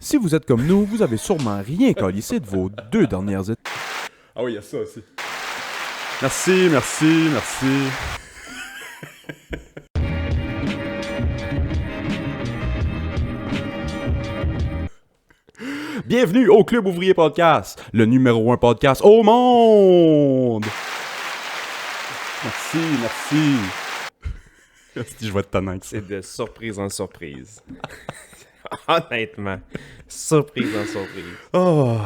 Si vous êtes comme nous, vous avez sûrement rien calissé de vos 2 dernières études. Ah oui, il y a ça aussi. Merci, merci, merci. Bienvenue au Club Ouvrier Podcast, le numéro 1 podcast au monde! Merci, merci. Je vais être tannant avec ça. C'est de surprise en surprise. Honnêtement. Surprise en surprise. Oh,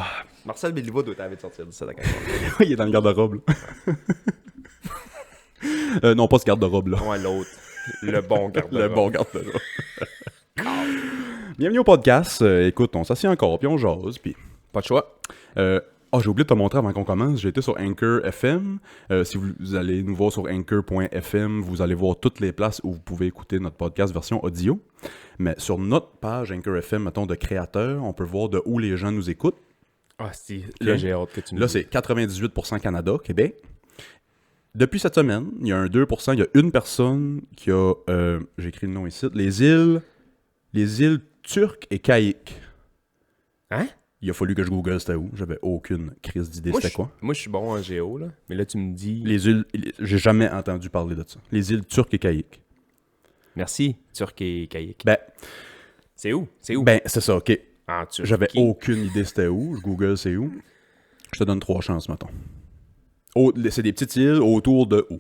Marcel Béliveau doit t'avoir sorti de ça d'accord. il est dans le garde-robe, là. Non, pas ce garde-robe, là. Ouais, l'autre. Le bon garde-robe. Le bon garde-robe. Bienvenue au podcast. Écoute, on s'assied encore, puis on jase, puis... Pas de choix. j'ai oublié de te montrer avant qu'on commence. J'ai été sur Anchor FM. Si vous allez nous voir sur Anchor.fm, vous allez voir toutes les places où vous pouvez écouter notre podcast version audio. Mais sur notre page Anchor FM, mettons, de créateurs, on peut voir de où les gens nous écoutent. Ah, si. Là, j'ai hâte que tu me Là, dises. c'est 98% Canada, Québec. Depuis cette semaine, il y a un 2%, il y a une personne qui a, j'ai écrit le nom ici, les îles Turques et Caïques. Hein? Il a fallu que je google c'était où. J'avais aucune crise d'idée c'était quoi. Moi, je suis bon en géo, là. Mais là, tu me dis... Les îles, j'ai jamais entendu parler de ça. Les îles Turques et Caïques. Merci, Turc et Caïque. Ben, C'est où? C'est où? c'est ça, ok. En Turquie. J'avais aucune idée c'était où. Je google c'est où. Je te donne 3 chances, mettons. C'est des petites îles autour de où?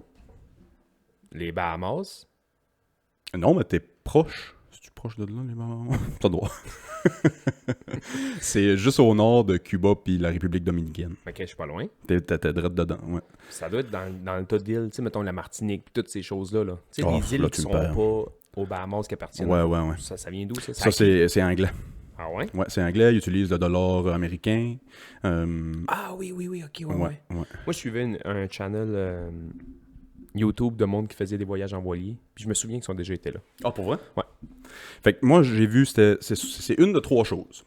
Les Bahamas. Non, mais t'es proche. Es-tu proche de là, les Bahamas? T'as droit. C'est juste au nord de Cuba puis la République dominicaine. Ok, je suis pas loin. T'es direct dedans, ouais. Ça doit être dans le tas d'îles, tu sais, mettons la Martinique, pis toutes ces choses-là. Là. Tu sais, Oh, les îles là, qui tu me sont perds. pas aux Bahamas qui appartiennent. Ouais. Ça vient d'où, ça? Ça, c'est anglais. Ah ouais? Ouais, c'est anglais. Ils utilisent le dollar américain. Ah oui, ok, ouais. Ouais. Moi, je suivais un channel YouTube de monde qui faisait des voyages en voilier, puis je me souviens qu'ils ont déjà été là. Ah, pour vrai? Ouais. Fait que moi, j'ai vu, c'est une de 3 choses.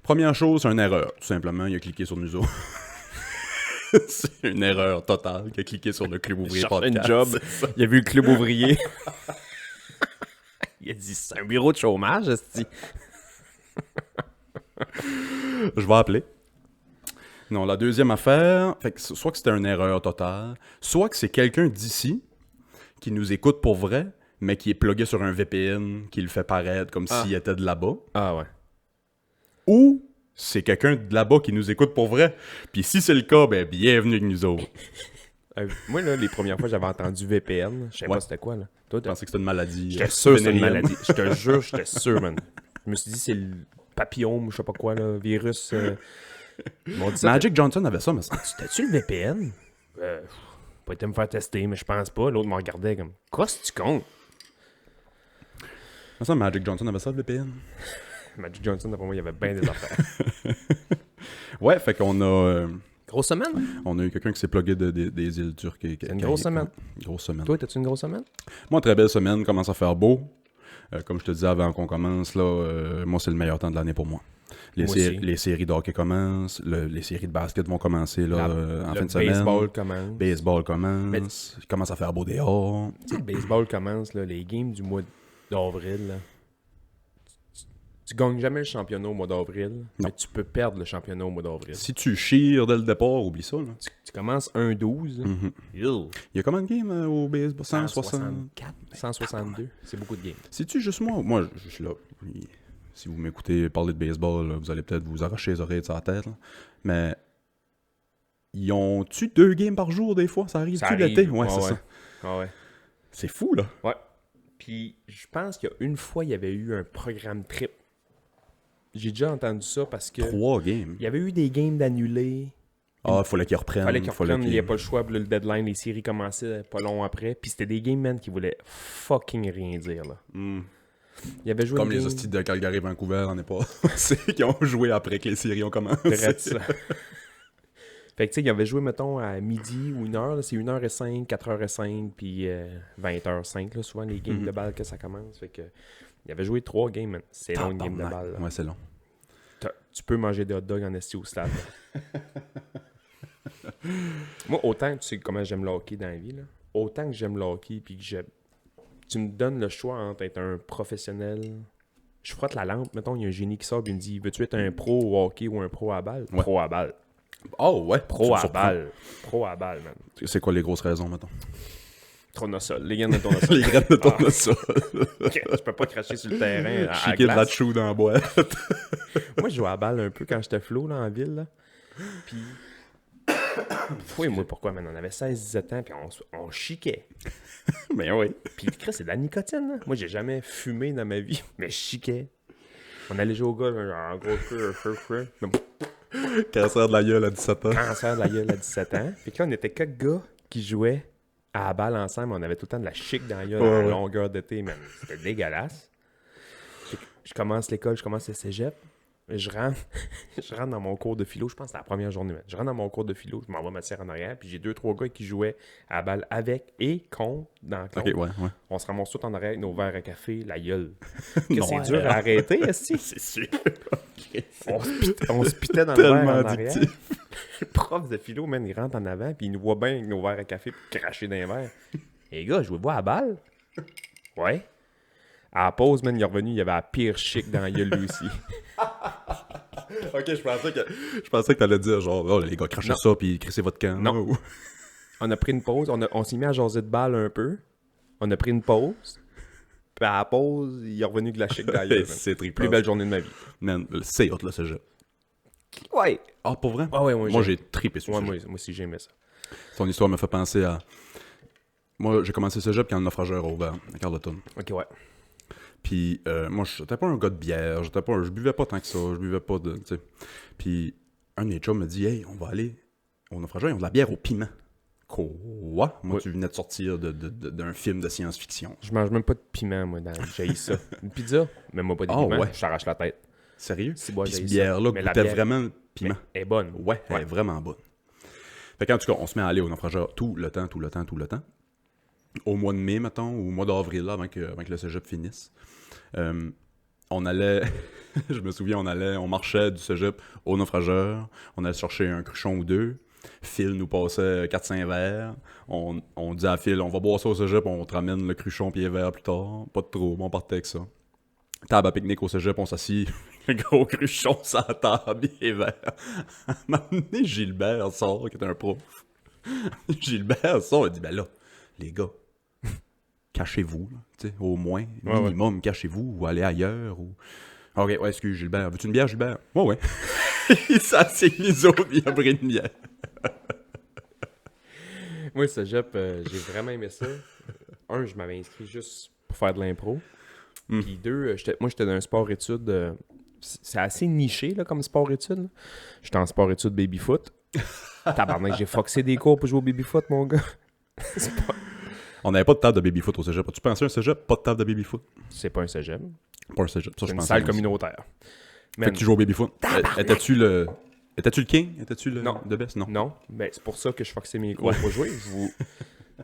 Première chose, c'est une erreur. Tout simplement, il a cliqué sur nous autres. C'est une erreur totale qu'il a cliqué sur le Club Ouvrier Cherchait Podcast. une job, il a vu le club ouvrier. Il a dit, c'est un bureau de chômage, esti. Je vais appeler. Non, la deuxième affaire, fait que soit que c'était une erreur totale, soit que c'est quelqu'un d'ici qui nous écoute pour vrai, mais qui est plugué sur un VPN, qui le fait paraître comme s'il était de là-bas. Ah ouais. Ou c'est quelqu'un de là-bas qui nous écoute pour vrai. Puis si c'est le cas, ben bienvenue avec nous autres. Moi, là, les premières fois, j'avais entendu VPN. Je savais pas c'était quoi, là. Toi, Je pensais que c'était une maladie. j'étais sûr que c'était une vénérienne. maladie. Je te jure, j'étais sûr, man. Je me suis dit, c'est le papillome, ou je sais pas quoi, là, virus. Ils m'ont dit ça. Magic Johnson avait ça, mais ça. T'as-tu le VPN? Pas été me faire tester, mais je pense pas. L'autre me regardait comme, quoi, si tu comptes? Ça, Magic Johnson avait ça, le VPN. Magic Johnson, d'après moi, il y avait bien des affaires. Ouais, fait qu'on a... Grosse semaine? on a eu quelqu'un qui s'est plugué des îles turques. C'est une grosse semaine. Grosse semaine. Toi, t'as-tu une grosse semaine? Moi, très belle semaine, commence à faire beau. Comme je te disais avant qu'on commence, là, moi, c'est le meilleur temps de l'année pour moi. Moi aussi. Les séries de hockey commencent, les séries de basket vont commencer là, en fin de semaine. Baseball commence. Baseball commence. Il commence à faire beau dehors. Tu sais, le baseball commence, là, les games du mois d'avril, là. Tu gagnes jamais le championnat au mois d'avril, mais tu peux perdre le championnat au mois d'avril. Si tu chires dès le départ, oublie ça. Là. Tu commences 1-12. Il y a combien de games au baseball? 160? 164, 162. C'est beaucoup de games. C'est-tu juste moi? Moi, je suis là. Si vous m'écoutez parler de baseball, là, vous allez peut-être vous arracher les oreilles de sa tête. Là. Mais ils ont-tu 2 games par jour des fois? Ça arrive-tu l'été? Ouais, c'est ça. Ah ouais. C'est fou, là. Ouais. Puis, je pense qu'il y a une fois, il y avait eu un programme trip. J'ai déjà entendu ça parce que 3 games. il y avait eu des games d'annulés. Ah, il fallait qu'ils reprennent. Fallait qu'ils reprennent, il n'y a pas le choix. Puis là, le deadline, les séries commençaient pas long après. Puis c'était des game man qui voulaient fucking rien dire, là. Il y avait joué Comme une les game... hosties de Calgary-Vancouver, on n'est pas... C'est qui ont joué après que les séries ont commencé. Direct ça. Fait que tu sais, il avait joué, mettons, à midi ou 1h. Là, c'est 1h05, 4h05, puis 20h05, là, souvent les games de balle que ça commence. Fait que il avait joué 3 games, man. C'est long, une game de balle. Là. Ouais, c'est long. Tu peux manger des hot dogs en esti au stade. Moi, autant tu sais comment j'aime le hockey dans la vie, là, autant que j'aime le hockey, puis que tu me donnes le choix entre être un professionnel Je frotte la lampe, mettons, il y a un génie qui sort et il me dit, veux-tu être un pro au hockey ou un pro à balle? Ouais. Pro à balle. Oh, ouais. Pro à Surprend. balle. Pro à balle, man. C'est quoi les grosses raisons, mettons? Tournesol. Les graines de tournesol. Les graines de tournesol. Je peux pas cracher sur le terrain à Chiquer de la glace. chou dans la boîte. Moi, je jouais à la balle un peu quand j'étais flot là, en ville. Là. Puis. Oui, moi, pourquoi, man? On avait 16-17 ans, puis on chiquait. Mais oui. Puis, Chris, c'est de la nicotine, là. Moi, j'ai jamais fumé dans ma vie, mais je chiquais. On allait jouer au gars, en gros, Cancer de la gueule à 17 ans. cancer de la gueule à 17 ans. Puis là, on était quelques gars qui jouaient à la balle ensemble. On avait tout le temps de la chic dans la gueule à Ouais. longueur d'été, man. C'était dégueulasse. Fait que je commence l'école, je commence le cégep. Je rentre, je rentre dans mon cours de philo. Je pense que c'était la première journée. Man. Je rentre dans mon cours de philo, je m'en vais m'asseoir en arrière. Puis j'ai 2-3 gars qui jouaient à la balle avec et contre dans la classe. Ok, ouais. On se ramasse tout en arrière avec nos verres à café, la gueule. Non, C'est dur à arrêter, est-ce que C'est sûr. on se pitait dans le verre Tellement en arrière. addictif. Le prof de philo, man, il rentre en avant, puis il nous voit bien avec nos verres à café puis cracher dans les verres. Les gars, je vous à la balle? Ouais. À la pause, man, il est revenu, il y avait la pire chic dans la gueule, lui aussi. Ok, je pensais que t'allais dire genre, oh, les gars, crachez Non. ça puis crissez votre camp. Non. Ou- On a pris une pause, on s'est mis à jaser de balle un peu. On a pris une pause. Puis à la pause, il est revenu de la chic dans la gueule. man. C'est trippant. Plus belle journée de ma vie. Man, c'est hot, là, ce jeu. Ouais. Ah, pour vrai? Ah ouais, Moi, j'ai trippé sur Ouais, ce moi, jeu. moi aussi, j'aimais ça. Ton histoire me fait penser à... Moi, j'ai commencé ce jeu quand le naufrageur a ouvert à Carleton. Ok, ouais. Puis moi, j'étais pas un gars de bière, je buvais pas tant que ça, je buvais pas de, tu sais. Puis un de mes chums me dit, hey, on va aller au naufrageur, ils ont de la bière au piment. Quoi? Moi, Oui. tu venais de sortir d'un film de science-fiction. Je mange même pas de piment, moi, dans j'ai ça. Une pizza, même moi pas de Ah, piment, ouais. je t'arrache la tête. Sérieux? Si, moi, Puis cette j'haïs ça. bière-là Mais la goûtait bière- vraiment le Mais piment. elle est bonne. Ouais, elle est vraiment bonne. Fait qu'en tout cas, on se met à aller au naufrageur tout le temps. Au mois de mai, mettons, ou au mois d'avril, là, avant que le cégep finisse. On allait, je me souviens, on marchait du cégep au naufrageur, on allait chercher un cruchon ou deux. Phil nous passait 4-5 verres. On disait à Phil, on va boire ça au cégep, on te ramène le cruchon puis les verres plus tard. Pas de trouble, on partait avec ça. Table à pique-nique au cégep, on s'assit. Le gros cruchon sur la table, et les verres. À un moment donné, Gilbert sort, qui était un prof. Gilbert sort, il dit, ben là, les gars, cachez-vous, là, tu sais, au moins, Ouais, minimum, cachez-vous, ou allez ailleurs, ou... Ok, ouais, excuse, Gilbert, veux-tu une bière, Gilbert? Ouais. Il s'est assis avec les autres, il a pris une bière. Moi, ce cégep, j'ai vraiment aimé ça. Un, je m'avais inscrit juste pour faire de l'impro. Puis deux, moi, j'étais dans un sport-études. C'est assez niché là, comme sport-études. là. J'étais en sport-études baby-foot. Tabarnak, j'ai foxé des cours pour jouer au baby-foot, mon gars. On n'avait pas de table de baby-foot au cégep. As-tu pensé à un cégep? Pas de table de baby-foot? C'est pas un cégep. Pas un cégep, ça C'est je une pensais. salle moi aussi. communautaire. Fait Man, que tu joues au baby-foot. Étais-tu le king? Étais-tu le Non. de best? Non. non, ben, c'est pour ça que je foxais mes cours pour jouer.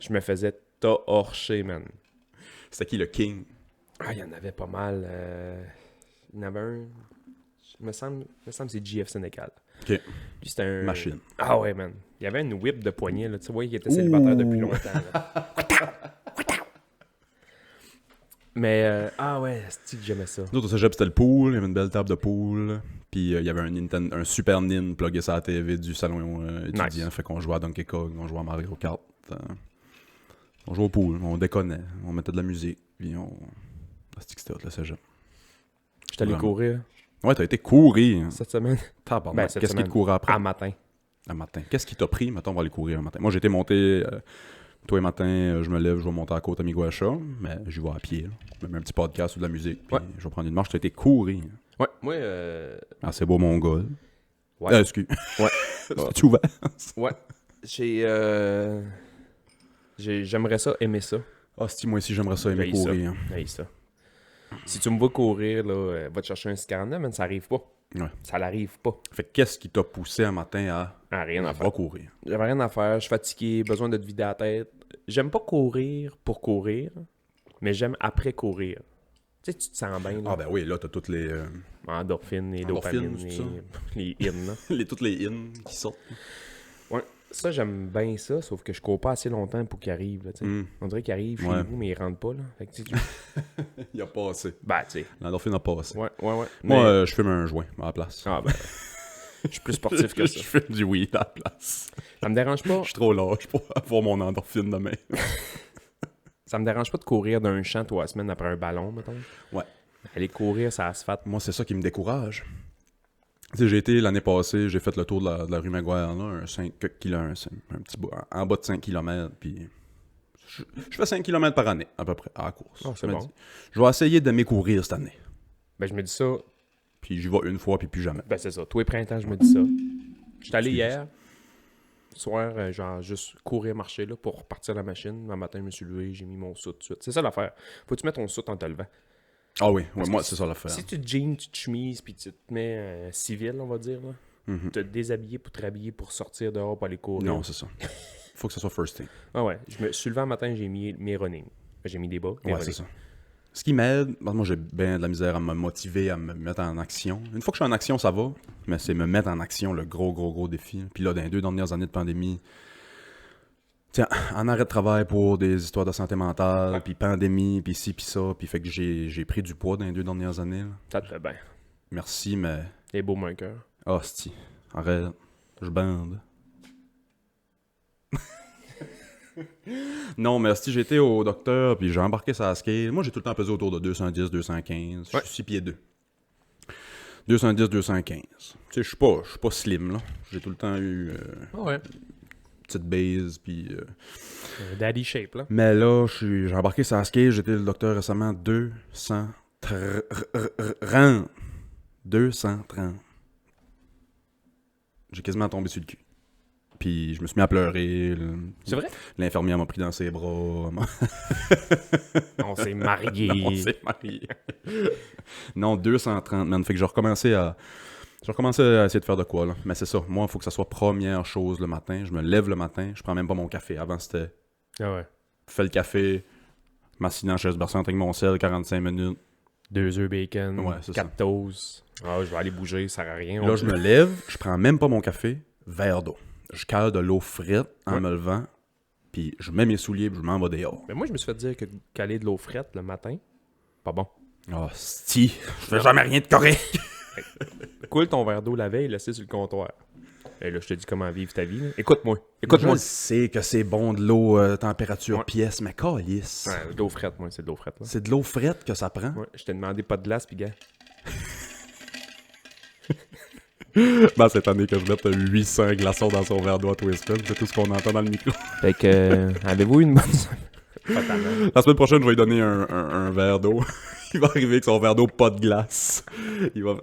Je me faisais torcher, man. C'était qui le king? Ah, il y en avait pas mal. Il y en avait un. Il me semble que c'est GF Sénégal. Ok. Lui, c'était un. Machine. Ah ouais, man. Il y avait une whip de poignet, là. Tu vois, il était célibataire depuis longtemps. là. Mais, ah ouais, c'est que j'aimais ça. Nous autres, au cégep, c'était le pool. Il y avait une belle table de pool. Puis il y avait un Super Nin plugué sur la TV du salon étudiant. Nice. Fait qu'on jouait à Donkey Kong, on jouait à Mario Kart. On jouait au pool, on déconnait. On mettait de la musique. Puis on... Ah, c'est que c'était hot, le cégep. J'étais allé Vraiment. courir Ouais, t'as été courir. cette semaine. Tabarnak. Ben, cette Qu'est-ce qui te semaine. courait après? À matin. Un matin. Qu'est-ce qui t'a pris? Mettons, on va aller courir un matin. Moi, j'ai été monter... Tous les matins, je me lève, je vais monter à la côte à Miguacha, mais j'y vais à pied. Là. Je me mets un petit podcast ou de la musique, puis Ouais. je vais prendre une marche. T'as été courir. Ouais. Moi, Ah, c'est beau, mon gars. ouais. Excuse. Ouais. C'est ouvert. Ouais. J'aimerais ça, aimer ça. Ah, si moi aussi, j'aimerais ça aimer J'haïs ça. courir. Hey, ça. Si tu me vois courir, là, va te chercher un 649, mais ça arrive pas. Ouais. Ça l'arrive pas. Fait que qu'est-ce qui t'a poussé un matin à Ah, rien à va faire. courir? J'avais rien à faire, je suis fatigué, besoin de te vider la tête. J'aime pas courir pour courir, mais j'aime après courir. Tu sais, tu te sens bien, là. Ah ben oui, là, t'as toutes les... Endorphines, les Endorphines, dopamines, c'est ça? les hymnes, là. toutes les in qui sortent. Ouais. Ça, j'aime bien ça, sauf que je cours pas assez longtemps pour qu'il arrive. Là, tu sais. On dirait qu'il arrive chez vous, mais il rentre pas. Là. Fait que, tu sais, Il a pas assez. ben, tu sais. L'endorphine a pas assez. Ouais. Moi, Mais- je fume un joint à la place. Ah, ben. Je suis plus sportif que ça. Je fume du weed à la place. Ça me dérange pas. Je suis trop large pour avoir mon endorphine demain. Ça me dérange pas de courir d'un champ 3 semaines après un ballon, mettons. Ouais. Aller courir, ça asphalte. Moi, c'est ça qui me décourage. Tu sais, j'ai été l'année passée, j'ai fait le tour de la rue Maguire, là, un 5 km, un petit bout, en bas de 5 km, puis je fais 5 km par année, à peu près, à la course. Ah, c'est Je me bon. dis, je vais essayer de m'écourir cette année. Ben, je me dis ça. Puis j'y vais une fois, puis plus jamais. Ben, c'est ça. Tous les printemps, je me dis ça. J'étais allé Excuse. hier, soir, genre, juste courir, marcher, là, pour repartir la machine. Le matin, je me suis levé, j'ai mis mon saut tout de suite. C'est ça l'affaire. Faut que tu mettes ton saut en te levant. Ah oui, Parce moi, que c'est ça l'affaire. Si tu te jeans, tu te chemises, puis tu te mets civil, on va dire, là, Mhm. te déshabiller pour te rhabiller pour sortir dehors pour aller courir. Non, c'est ça. Faut que ça soit first thing. Ah ouais. Je me suis levé un matin, j'ai mis mes running. J'ai mis des bas. mes Ouais, c'est running. ça. Ce qui m'aide, parce que moi j'ai bien de la misère à me motiver, à me mettre en action. Une fois que je suis en action, ça va, mais c'est me mettre en action le gros défi. Puis là, dans les 2 dernières années de pandémie, tiens, en arrêt de travail pour des histoires de santé mentale, puis pandémie, puis ci, puis ça, puis fait que j'ai pris du poids dans les 2 dernières années. Là. Ça te fait bien. Merci, mais... Les beaux un cœur. Hostie, arrête, je bande. Non, mais si j'étais au docteur, puis j'ai embarqué sur la scale. Moi, j'ai tout le temps pesé autour de 210, 215. Je Ouais. suis 6 pieds 2. 210, 215. Tu sais, je suis pas slim, là. J'ai tout le temps eu Ouais. petite base, puis... Daddy shape, là. Mais là, j'ai embarqué sur la scale. J'étais le docteur récemment. 230. 230. J'ai quasiment tombé sur le cul. Puis je me suis mis à pleurer. C'est vrai? L'infirmière m'a pris dans ses bras. On s'est mariés. On s'est mariés. Non, 230, man. Fait que j'ai recommencé à essayer de faire de quoi, là. Mais c'est ça. Moi, il faut que ça soit première chose le matin. Je me lève le matin. Je prends même pas mon café. Avant, c'était Ah ouais. fais le café, m'assis en chaise berçante avec mon sel, 45 minutes. 2 œufs bacon, Ouais, c'est 4 toasts. Ah, je vais aller bouger, ça sert à rien. Là, je me lève. Je prends même pas mon café. Verre d'eau. Je cale de l'eau frette en Ouais. me levant. Puis je mets mes souliers puis je m'en vais dehors. Mais moi, je me suis fait dire que caler de l'eau frette le matin, pas bon. Oh, sti, je fais jamais rien de correct. Coule ton verre d'eau la veille, laisse sur le comptoir. Et là, je te dis comment vivre ta vie. Là. Écoute-moi. Écoute-moi. Je sais que c'est bon de l'eau température Ouais. pièce, mais calisse. Ouais, de l'eau frette, moi, c'est de l'eau frette. Là. C'est de l'eau frette que ça prend. Ouais, je t'ai demandé pas de glace, pis gars. Ben, cette année que je mette 800 glaçons dans son verre d'eau à Twisted, c'est tout ce qu'on entend dans le micro. Fait que, avez-vous une bonne Pas tellement. La semaine prochaine, je vais lui donner un verre d'eau. Il va arriver avec son verre d'eau, pas de glace. Il va...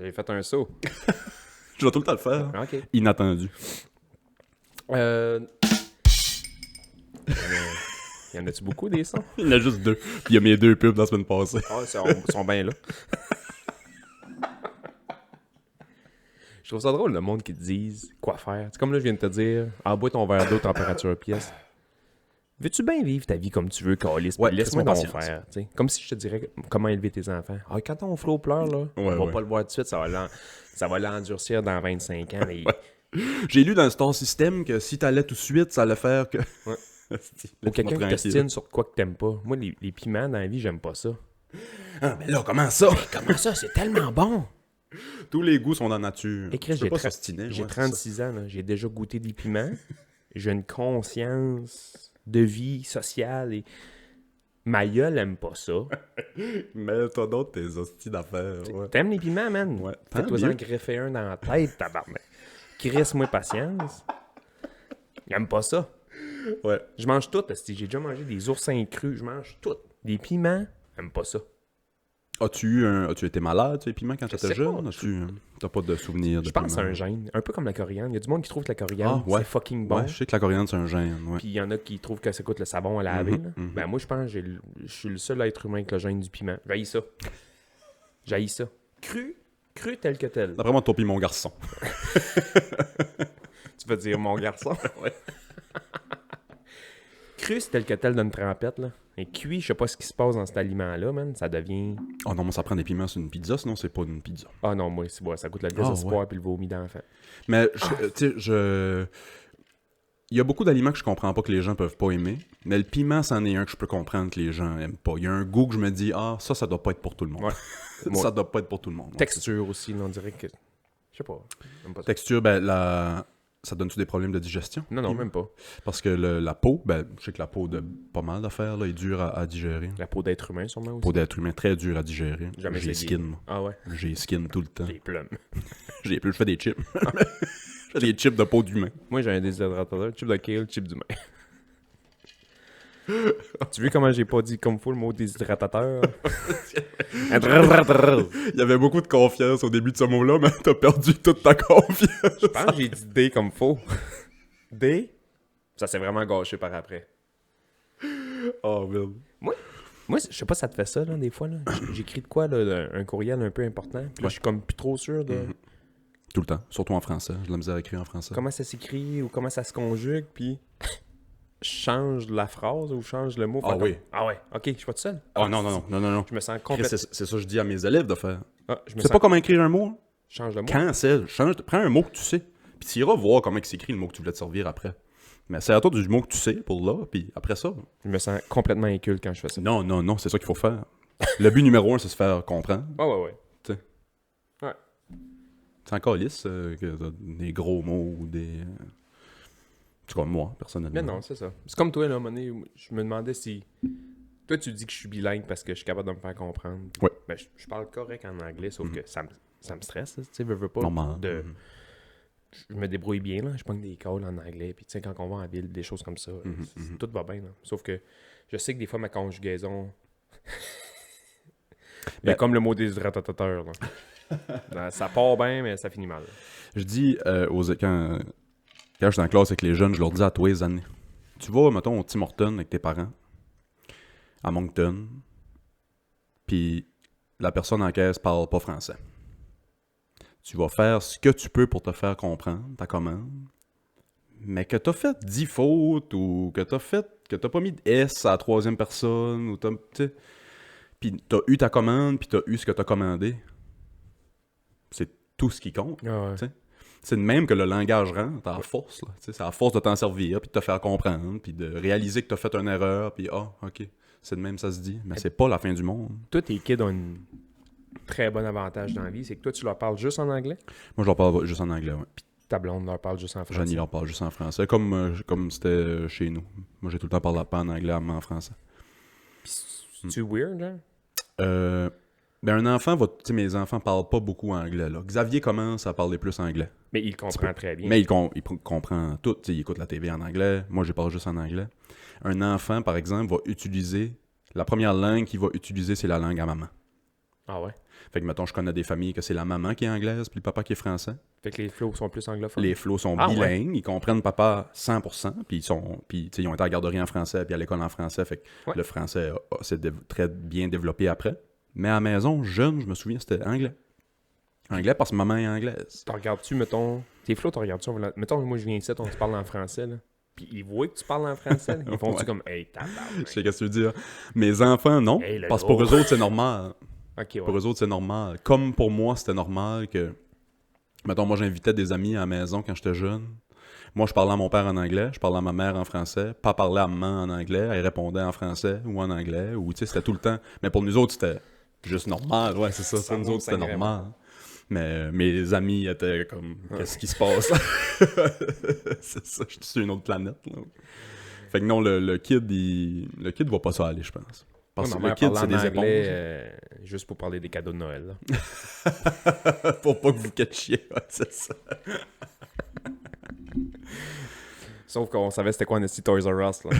J'ai fait un saut. Je vais tout le temps le faire. Ok. Inattendu. Y en a-tu beaucoup des sons? Il y en a juste 2. Puis il y a mes 2 pubs la semaine passée. Ah, ils sont bien là. Je trouve ça drôle, le monde qui te dise quoi faire. C'est comme là, je viens de te dire, bois ton verre d'eau, température pièce. Veux-tu bien vivre ta vie comme tu veux, Calice? Ouais, Laisse-moi laisse-moi donc patience. faire. T'sais. Comme si je te dirais comment élever tes enfants. Ah, quand ton flow pleure, là, on va ouais. pas le voir tout de suite, ça va l'endurcir dans 25 ans. Mais... J'ai lu dans le Star System que si t'allais tout de suite, ça allait faire que... Ouais. Asti, Ou quelqu'un qui laisse-moi tranquille. t'estime sur quoi que t'aimes pas. Moi, les piments dans la vie, j'aime pas ça. Ah, mais là, comment ça? Comment ça? C'est tellement bon! Tous les goûts sont dans la nature. Et Chris, Tu peux pas s'ostiner, j'ai ouais, 36 ans, là. J'ai déjà goûté des piments. J'ai une conscience de vie sociale et ma gueule aime pas ça. Mais t'as d'autres tes hosties d'affaires, ouais. T'aimes les piments, man? Ouais. Fais-toi Tant en mieux. greffer un dans la tête, tabarnak. Crisse-moi patience. J'aime pas ça. Ouais. Je mange tout, parce que j'ai déjà mangé des oursins crus. Je mange tout. Des piments, j'aime pas ça. As-tu été malade, tu sais, piment, quand Je t'étais sais jeune? pas. T'as pas de souvenirs de Je pense à piment? un gène. Un peu comme la coriandre. Il y a du monde qui trouve que la coriandre, Ah, ouais. c'est fucking bon. Ouais, je sais que la coriandre, c'est un gène, ouais. Puis il y en a qui trouvent que ça coûte le savon à laver. Mhm, là. mhm. Ben moi, je pense que je suis le seul être humain avec le gène du piment. J'haïs ça. J'haïs ça. Cru tel que tel. D'après moi, toi pis mon garçon. Tu veux dire mon garçon? Ouais. Cru, c'est tel que tel d'une trempette, là. Et cuit, je sais pas ce qui se passe dans cet aliment-là, man. Ça devient... Oh non, moi, ça prend des piments sur une pizza, sinon c'est pas une pizza. Ah non, moi, c'est bon, ça goûte le désespoir ouais. puis le vomi d'enfant. Mais, tu sais, il y a beaucoup d'aliments que je comprends pas que les gens peuvent pas aimer, mais le piment, c'en est un que je peux comprendre que les gens aiment pas. Il y a un goût que je me dis, ça doit pas être pour tout le monde. Ouais. Ça doit pas être pour tout le monde. Ouais. Texture aussi, là, on dirait que... Je sais pas. J'aime pas ça. Texture, ça donne-tu des problèmes de digestion? Non, même pas. Parce que la peau, je sais que la peau de pas mal d'affaires là, est dure à digérer. La peau d'être humain, sûrement, La aussi. peau d'être humain, très dure à digérer. Jamais J'ai essayé. skin, moi. Ah ouais? J'ai skin tout le temps. Des plumes. Je fais des chips. Je fais des chips de peau d'humain. Moi, j'ai un déshydratateur, chip de kale, chip d'humain. Tu vois comment j'ai pas dit comme faut le mot déshydratateur? Il y avait beaucoup de confiance au début de ce mot-là, mais t'as perdu toute ta confiance. Je pense que j'ai dit D comme faux. D? Ça s'est vraiment gâché par après. Oh, man. Moi, je sais pas si ça te fait ça, là, des fois. Là. J'écris de quoi, là, un courriel un peu important. Puis là, je suis comme plus trop sûr de Tout le temps, surtout en français. J'ai de la misère à écrire en français. comment ça s'écrit ou comment ça se conjugue, puis je change la phrase ou je change le mot. Ah Fait oui. comme, ah ouais, ok, je suis pas tout seul. Ah non. Je me sens Chris, complètement... c'est ça que je dis à mes élèves de faire. je me Tu sais sens... pas comment écrire un mot? Hein? Change le mot. Cancel. Prends un mot que tu sais. Puis tu iras voir comment il s'écrit le mot que tu voulais te servir après. Mais c'est à toi du mot que tu sais pour là, puis après ça. Je me sens complètement inculte quand je fais ça. Non, c'est ça qu'il faut faire. Le but numéro 1, c'est se faire comprendre. Ouais. C'est encore lisse que t'as des gros mots ou des. En tout cas, moi, personnellement. Mais non, c'est ça. C'est comme toi, là, à un moment donné, je me demandais si... Toi, tu dis que je suis bilingue parce que je suis capable de me faire comprendre. Ouais. Ben, je parle correct en anglais, sauf que ça me stresse, tu sais, veux pas. Normal. Je me débrouille bien, là. Je prends des calls en anglais, puis tu sais, quand on va en ville, des choses comme ça, tout va bien, là. Sauf que je sais que des fois, ma conjugaison... Il y a comme le mot déshydratateur, là. Non, ça part bien, mais ça finit mal. Je dis quand je suis en classe avec les jeunes, je leur dis à tous les années. Tu vas, mettons, au Tim Hortons avec tes parents, à Moncton, puis la personne en caisse parle pas français. Tu vas faire ce que tu peux pour te faire comprendre ta commande, mais que t'as fait 10 fautes ou que t'as pas mis de S à la troisième personne, ou puis t'as eu ta commande, puis t'as eu ce que t'as commandé. C'est tout ce qui compte. Ah ouais. T'sais. C'est de même que le langage rentre à force. Là, c'est à force de t'en servir, puis de te faire comprendre, puis de réaliser que t'as fait une erreur, puis ok, c'est de même ça se dit. Mais c'est pas la fin du monde. Toi, tes kids ont un très bon avantage dans la vie, c'est que toi, tu leur parles juste en anglais, Moi, je leur parle juste en anglais, ouais. ta blonde leur parle juste en français. Johnny leur parle juste en français, comme c'était chez nous. Moi, j'ai tout le temps parlé pas en anglais, à en français. C'est-tu weird, genre? Un enfant va... Tu sais, mes enfants parlent pas beaucoup anglais, là. Xavier commence à parler plus anglais. Mais il comprend très bien. Mais il comprend tout. T'sais, il écoute la TV en anglais. Moi, je parle juste en anglais. Un enfant, par exemple, va utiliser... La première langue qu'il va utiliser, c'est la langue à maman. Ah ouais? Fait que, mettons, je connais des familles que c'est la maman qui est anglaise puis le papa qui est français. Fait que les flots sont plus anglophones. Les flots sont Ah, bilingues. Ils comprennent papa 100%. Puis ils ont été à la garderie en français puis à l'école en français. Fait que le français s'est très bien développé après. Mais à la maison, jeune, je me souviens, c'était anglais. Anglais parce que maman est anglaise. T'en regardes-tu, mettons... Tes flots, t'en regardes-tu? Mettons, moi, je viens ici, on se parle en français, là. Puis ils voient que tu parles en français, là. Ils font-tu comme « Hey, tabarnak! » Je sais qu'est-ce que tu veux dire. Mes enfants, non. Hey, le parce que gros. pour eux autres, c'est normal. Ok, ouais. Pour eux autres, c'est normal. Comme pour moi, c'était normal que... Mettons, moi, j'invitais des amis à la maison quand j'étais jeune. Moi, je parlais à mon père en anglais, je parlais à ma mère en français. Pas parlait à maman en anglais, elle répondait en français ou en anglais. Ou, tu sais, c'était tout le temps. Mais pour nous autres, c'était juste normal. Ouais, c'est ça. Pour nous autres, c'était normal. Mais mes amis étaient comme... Qu'est-ce qui se passe? C'est ça, je suis sur une autre planète. Là. Fait que non, le kid va pas ça aller, je pense. Parce que le kid, c'est des éponges. Juste pour parler des cadeaux de Noël. Là. Pour pas que vous catchiez, ouais, c'est ça. Sauf qu'on savait c'était quoi un petit Toys R Us. Là.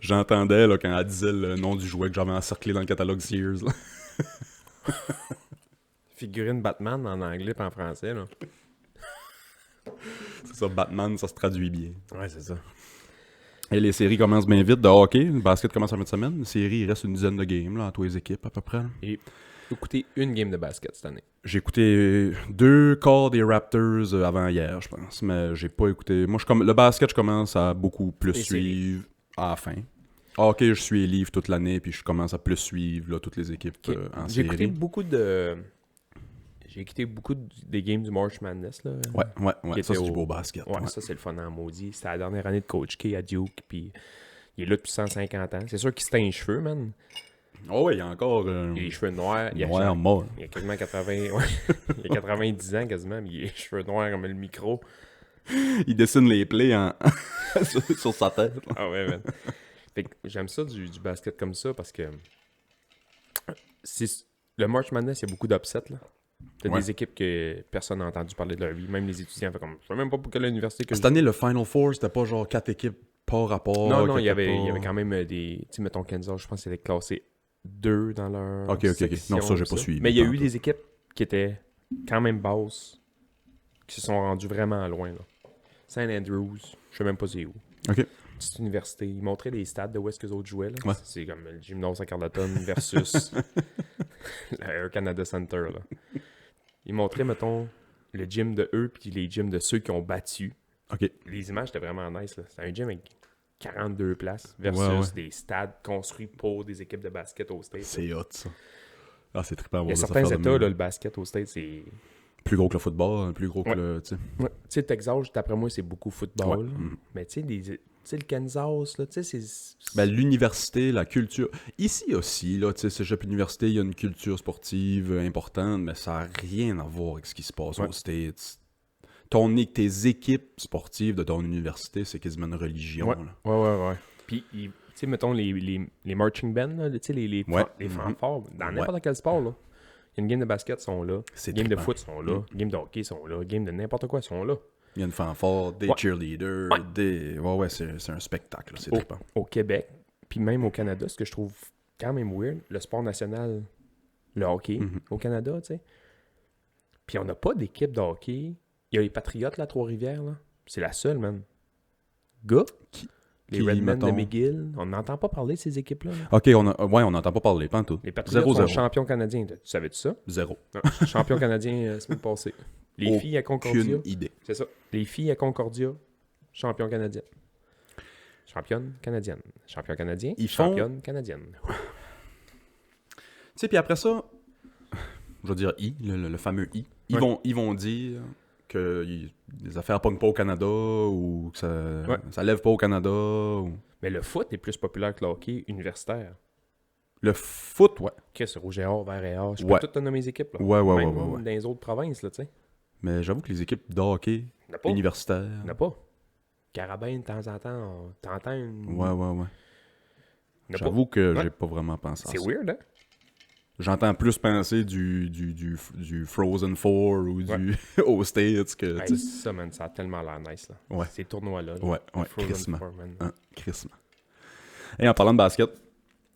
J'entendais là, quand elle disait le nom du jouet que j'avais encerclé dans le catalogue Sears. Là. Figurine Batman en anglais et en français. Là. C'est ça, Batman, ça se traduit bien. Ouais, c'est ça. Et les séries commencent bien vite de hockey. Le basket commence en fin de semaine. Les séries, il reste une dizaine de games là, entre les équipes à peu près. Et écoutez une game de basket cette année. J'ai écouté 2 quarts des Raptors avant hier, je pense. Mais j'ai pas écouté. Moi, le basket, je commence à beaucoup plus Les suivre à la fin. Ok, je suis les livres toute l'année, puis je commence à plus suivre là, toutes les équipes en J'ai écouté série. beaucoup des games du March Madness. Là, Ouais, qui ça c'est était du au- beau basket. Ouais, ça c'est le fun en maudit. C'était la dernière année de Coach K à Duke, puis il est là depuis 150 ans. C'est sûr qu'il se teint les cheveux, man. Oh ouais, il y a encore Il a les cheveux noirs. noir mort. Il a quasiment 80... ouais, il a 90 ans quasiment, mais il a les cheveux noirs comme le micro. Il dessine les plays sur sa tête. là. Ah ouais, man. Fait que j'aime ça du basket comme ça parce que le March Madness, il y a beaucoup d'upsets, là. T'as Ouais. des équipes que personne n'a entendu parler de leur vie, même les étudiants. Fait comme, je sais même pas pour quelle université que Cette année, le Final Four, c'était pas genre 4 équipes par rapport. Non, il y avait quand même des... Tu sais, mettons Kansas, je pense qu'ils étaient classés 2 dans leur Ok. section, Non, ça, j'ai tout pas suivi. Mais il y a eu pantoute. des équipes qui étaient quand même basses, qui se sont rendues vraiment loin, là. St. Andrews, je sais même pas c'est où. Ok. Petite université. Ils montraient les stades de où est-ce que les autres jouaient, là. Ouais. C'est comme le gymnase à Carleton versus le Air Canada Center, là. Ils montraient, mettons, le gym de eux puis les gyms de ceux qui ont battu. Ok. Les images étaient vraiment nice, là. C'était un gym avec 42 places versus Ouais. des stades construits pour des équipes de basket au States. C'est hot, ça. Ah, c'est trippant à Il y voir a des certains affaires de états, même. là, le basket au States, c'est... Plus gros que le football, plus gros que Ouais. le. Tu sais. Tu sais, Texas, d'après moi, c'est beaucoup football. Ouais. là. Mhm. Mais tu sais, le Kansas, là, tu sais, c'est... Ben, l'université, la culture. Ici aussi, là, tu sais, Cégep Université, il y a une culture sportive importante, mais ça n'a rien à voir avec ce qui se passe Ouais. aux States. Tes équipes sportives de ton université, c'est quasiment une religion. Ouais. Là. Ouais. Puis, tu sais, mettons, les marching bands, là, tu sais, les Ouais. fanfares, dans Ouais. n'importe quel sport, là. Il y a une game de basket, sont là. C'est Game de trippant. foot, sont là. Game de hockey, sont là. Game de n'importe quoi, sont là. Il y a une fanfare, des Ouais. cheerleaders, Ouais. des. Ouais, c'est un spectacle, là, c'est Oh. trippant. Au Québec, puis même au Canada, ce que je trouve quand même weird, le sport national, le hockey, Mhm. au Canada, tu sais. Puis on n'a pas d'équipe de hockey. Il y a les Patriotes, là, à Trois-Rivières, là. C'est la seule, man. Gars, les qui, Redmen mettons- de McGill, on n'entend pas parler de ces équipes-là. là. Ok, on n'entend pas parler, pas en tout. Les Patriotes 0-0. sont champions canadiens. Tu savais-tu ça? 0. Non, champions canadiens la semaine passée. Les filles à Concordia. Aucune idée. C'est ça. Les filles à Concordia, champion canadien. Championne canadienne. Champion canadien, Ils font- championne canadienne. Tu sais, puis après ça, je veux dire le fameux I. Ouais. Ils vont dire que les affaires pognent pas au Canada ou que ça lève pas au Canada. Mais le foot est plus populaire que le hockey universitaire. Le foot, ouais. Chris, rouge et or, vert et or. Je Ouais. peux tout te nommer les équipes. Là. Ouais. Même dans les autres provinces, là, tu sais. Mais j'avoue que les équipes de hockey Il n'y en a pas. universitaires. Il n'y en a pas. Carabin, de temps en temps, t'entends une... Ouais. Il y en a pas. J'avoue que Ouais. j'ai pas vraiment pensé à C'est ça. weird, hein? J'entends plus penser du Frozen Four ou du aux States que. Hey, tu sais. ça, man, ça a tellement l'air nice, là. Ouais. Ces tournois-là. là. Ouais, Frozen crissement. Four, man. Crissement. Et en parlant de basket,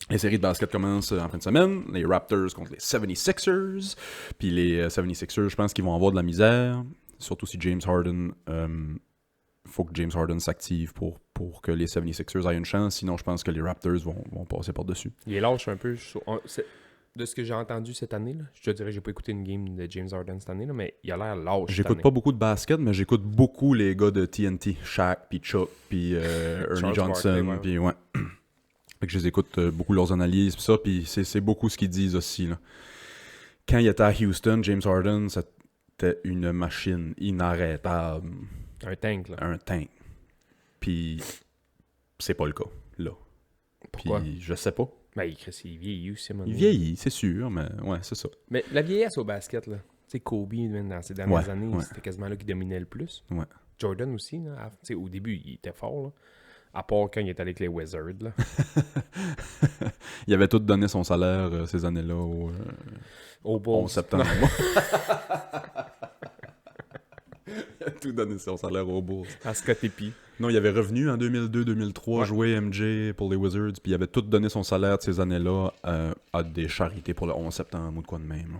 les séries de basket commencent en fin de semaine. Les Raptors contre les 76ers. Puis les 76ers, je pense qu'ils vont avoir de la misère. Surtout si James Harden... faut que James Harden s'active pour que les 76ers aient une chance. Sinon, je pense que les Raptors vont passer par-dessus. Il est lâche un peu. De ce que j'ai entendu cette année, là, je te dirais que j'ai pas écouté une game de James Harden cette année, là, mais il a l'air lâche. cette J'écoute année. pas beaucoup de basket, mais j'écoute beaucoup les gars de TNT. Shaq, puis Chuck, puis Ernie Charles Johnson. Barkley, ouais. Puis ouais. Fait que je les écoute beaucoup leurs analyses, puis ça, puis c'est beaucoup ce qu'ils disent aussi. Là. Quand il était à Houston, James Harden, c'était une machine inarrêtable. Un tank, là. Un tank. Puis c'est pas le cas, là. Pourquoi? Puis je sais pas. Ben, il vieillit aussi, à un moment Il donné. vieillit, c'est sûr, mais ouais, c'est ça. Mais la vieillesse au basket, là. Tu sais, Kobe, man, dans ces dernières Ouais, années, ouais. c'était quasiment là qui dominait le plus. Ouais. Jordan aussi, là. Tu sais, au début, il était fort, là. À part quand il était avec les Wizards, là. Il avait tout donné son salaire ces années-là Au Bulls. 11 septembre. Il a tout donné son salaire aux Bulls. À Scott Epi. Non, il avait revenu en 2002-2003, Ouais. jouer MJ pour les Wizards, puis il avait tout donné son salaire de ces années-là à des charités pour le 11 septembre ou de quoi de même.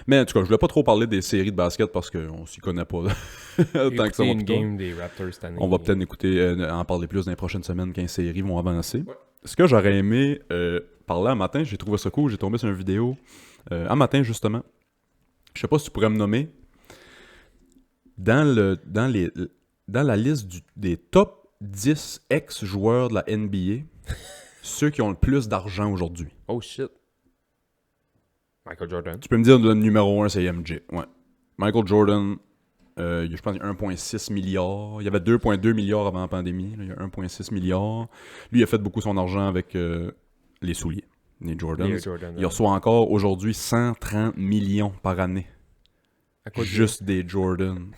Mais en tout cas, je voulais pas trop parler des séries de basket parce qu'on s'y connaît pas tant que ça. Une game des Raptors cette année. On va peut-être en parler plus dans les prochaines semaines quand les séries vont avancer. Ouais. Ce que j'aurais aimé parler un matin, j'ai trouvé ça cool, j'ai tombé sur une vidéo un matin justement. Je sais pas si tu pourrais me nommer dans la liste des top 10 ex-joueurs de la NBA, ceux qui ont le plus d'argent aujourd'hui. Oh shit. Michael Jordan. Tu peux me dire le numéro 1, c'est MJ. Ouais. Michael Jordan, je pense qu'il y a 1,6 milliard. Il y avait 2,2 milliards avant la pandémie. Là, il y a 1,6 milliard. Lui, il a fait beaucoup son argent avec les souliers, les Jordans. Il reçoit encore aujourd'hui 130 millions par année. Juste des Jordans.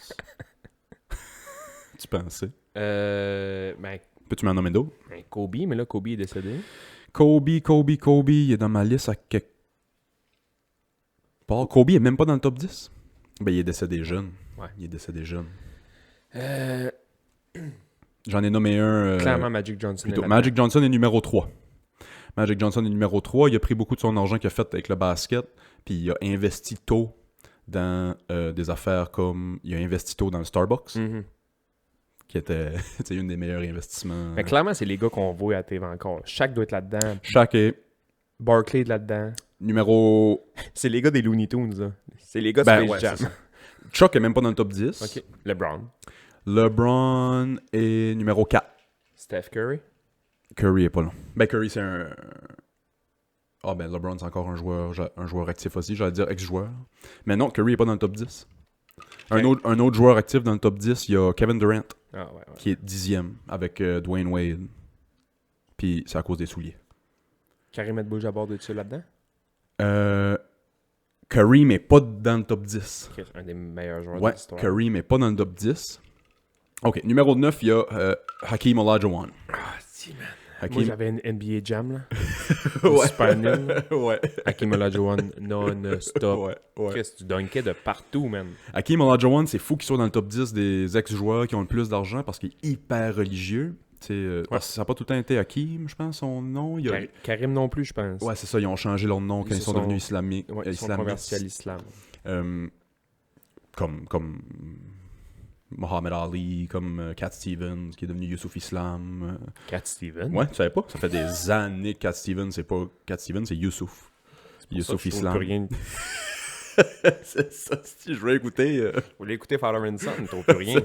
Tu pensais? Peux-tu m'en nommer d'autres? Kobe, mais là, Kobe est décédé. Kobe, il est dans ma liste à quelque part. Kobe est même pas dans le top 10? Ben, il est décédé jeune. Ouais. Il est décédé jeune. J'en ai nommé un... Clairement, Magic Johnson. Magic Johnson est numéro 3. Magic Johnson est numéro 3. Il a pris beaucoup de son argent qu'il a fait avec le basket, puis il a investi tôt dans des affaires comme... Il a investi tôt dans le Starbucks. Mm-hmm. Qui était une des meilleurs investissements. Mais clairement, c'est les gars qu'on voit à TV encore. Shaq doit être là-dedans. Shaq est... Barkley est là-dedans. Numéro... C'est les gars des Looney Tunes, là. C'est les gars de Space Jam. Chuck est même pas dans le top 10. OK. LeBron est numéro 4. Steph Curry. Curry est pas là. Ben, Curry, c'est un... Ah, ben, LeBron, c'est encore un joueur actif aussi. J'allais dire ex-joueur. Mais non, Curry est pas dans le top 10. Okay. Un autre joueur actif dans le top 10, il y a Kevin Durant, qui est 10e avec Dwayne Wade. Puis c'est à cause des souliers. Karim Abdul-Jabbar dessus là-dedans? Curry, mais pas dans le top 10. Okay, un des meilleurs joueurs de l'histoire. Curry, mais pas dans le top 10. OK, numéro 9, il y a Hakeem Olajuwon. Ah, si, man. Moi, j'avais une NBA Jam, là. Super nul. Ouais. Hakeem Olajuwon non-stop. Ouais. Chris, tu dunkais de partout, man. Hakeem Olajuwon, c'est fou qu'il soit dans le top 10 des ex-joueurs qui ont le plus d'argent parce qu'il est hyper religieux. Parce que ça n'a pas tout le temps été Hakeem, je pense, son nom. Karim non plus, je pense. Ouais, c'est ça, ils ont changé leur nom quand ils sont devenus islamiques. Ouais, ils sont convertis à l'islam. Comme Muhammad Ali, comme Cat Stevens, qui est devenu Youssouf Islam. Cat Stevens? Ouais, tu savais pas? Ça fait des années que Cat Stevens, c'est pas Cat Stevens, c'est Youssouf. Youssouf Islam. Rien... c'est ça, si je veux écouter... Vous voulez écouter Father and Son, t'as plus rien.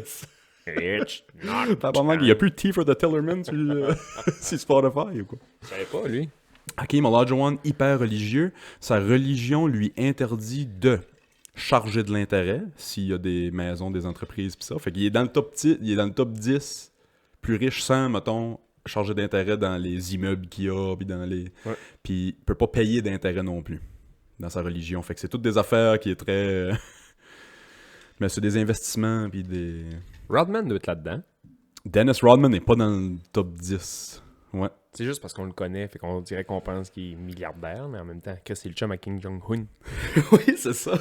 Rich, il n'y a plus de T for the Tillerman sur Spotify ou quoi? Je savais pas, lui. Hakeem Olajuwon, hyper religieux. Sa religion lui interdit de charger de l'intérêt s'il y a des maisons, des entreprises pis ça. Fait qu'il est dans le top 10 plus riche sans, mettons, charger d'intérêt dans les immeubles qu'il y a pis dans les... Ouais. Puis il peut pas payer d'intérêt non plus dans sa religion. Fait que c'est toutes des affaires qui est très... Mais c'est des investissements pis des... Rodman doit être là-dedans. Dennis Rodman n'est pas dans le top 10. Ouais. C'est juste parce qu'on le connaît, fait qu'on dirait qu'on pense qu'il est milliardaire, mais en même temps, c'est le chum à Kim Jong-un. Oui, c'est ça.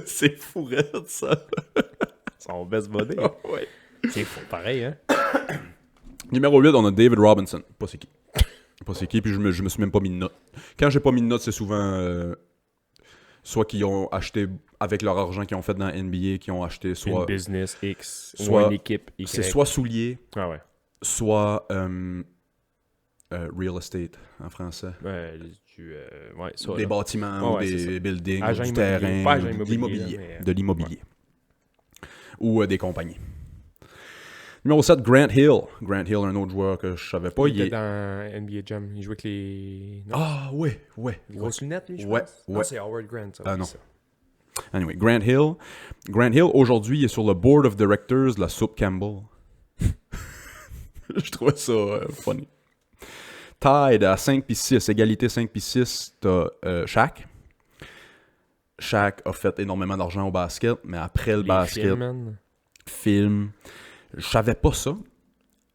C'est fou raide, ça. Son best body. Oh, ouais. C'est fou, pareil, hein. Numéro 8, on a David Robinson. Pas c'est qui. Puis je me suis même pas mis de note. Quand j'ai pas mis de note, c'est souvent... soit qu'ils ont acheté avec leur argent qu'ils ont fait dans la NBA, qu'ils ont acheté soit... Une business X, soit une équipe Y. C'est soit souliers, soit... real estate en français. Des bâtiments ou des buildings, ou du terrain, de l'immobilier. Ou des compagnies. Numéro 7, Grant Hill. Grant Hill, un autre joueur que je savais pas. Il était dans NBA Jam. Il jouait avec les... Non? Ah, ouais. Les grosses lunettes, lui, je pense. Non, c'est Howard Grant, ça. Non. Anyway, Grant Hill. Grant Hill, aujourd'hui, il est sur le board of directors de la soupe Campbell. Je trouvais ça funny. Tied à 5 puis 6, égalité 5 puis 6, t'as Shaq. Shaq a fait énormément d'argent au basket, mais après le basket... Film. Je savais pas ça.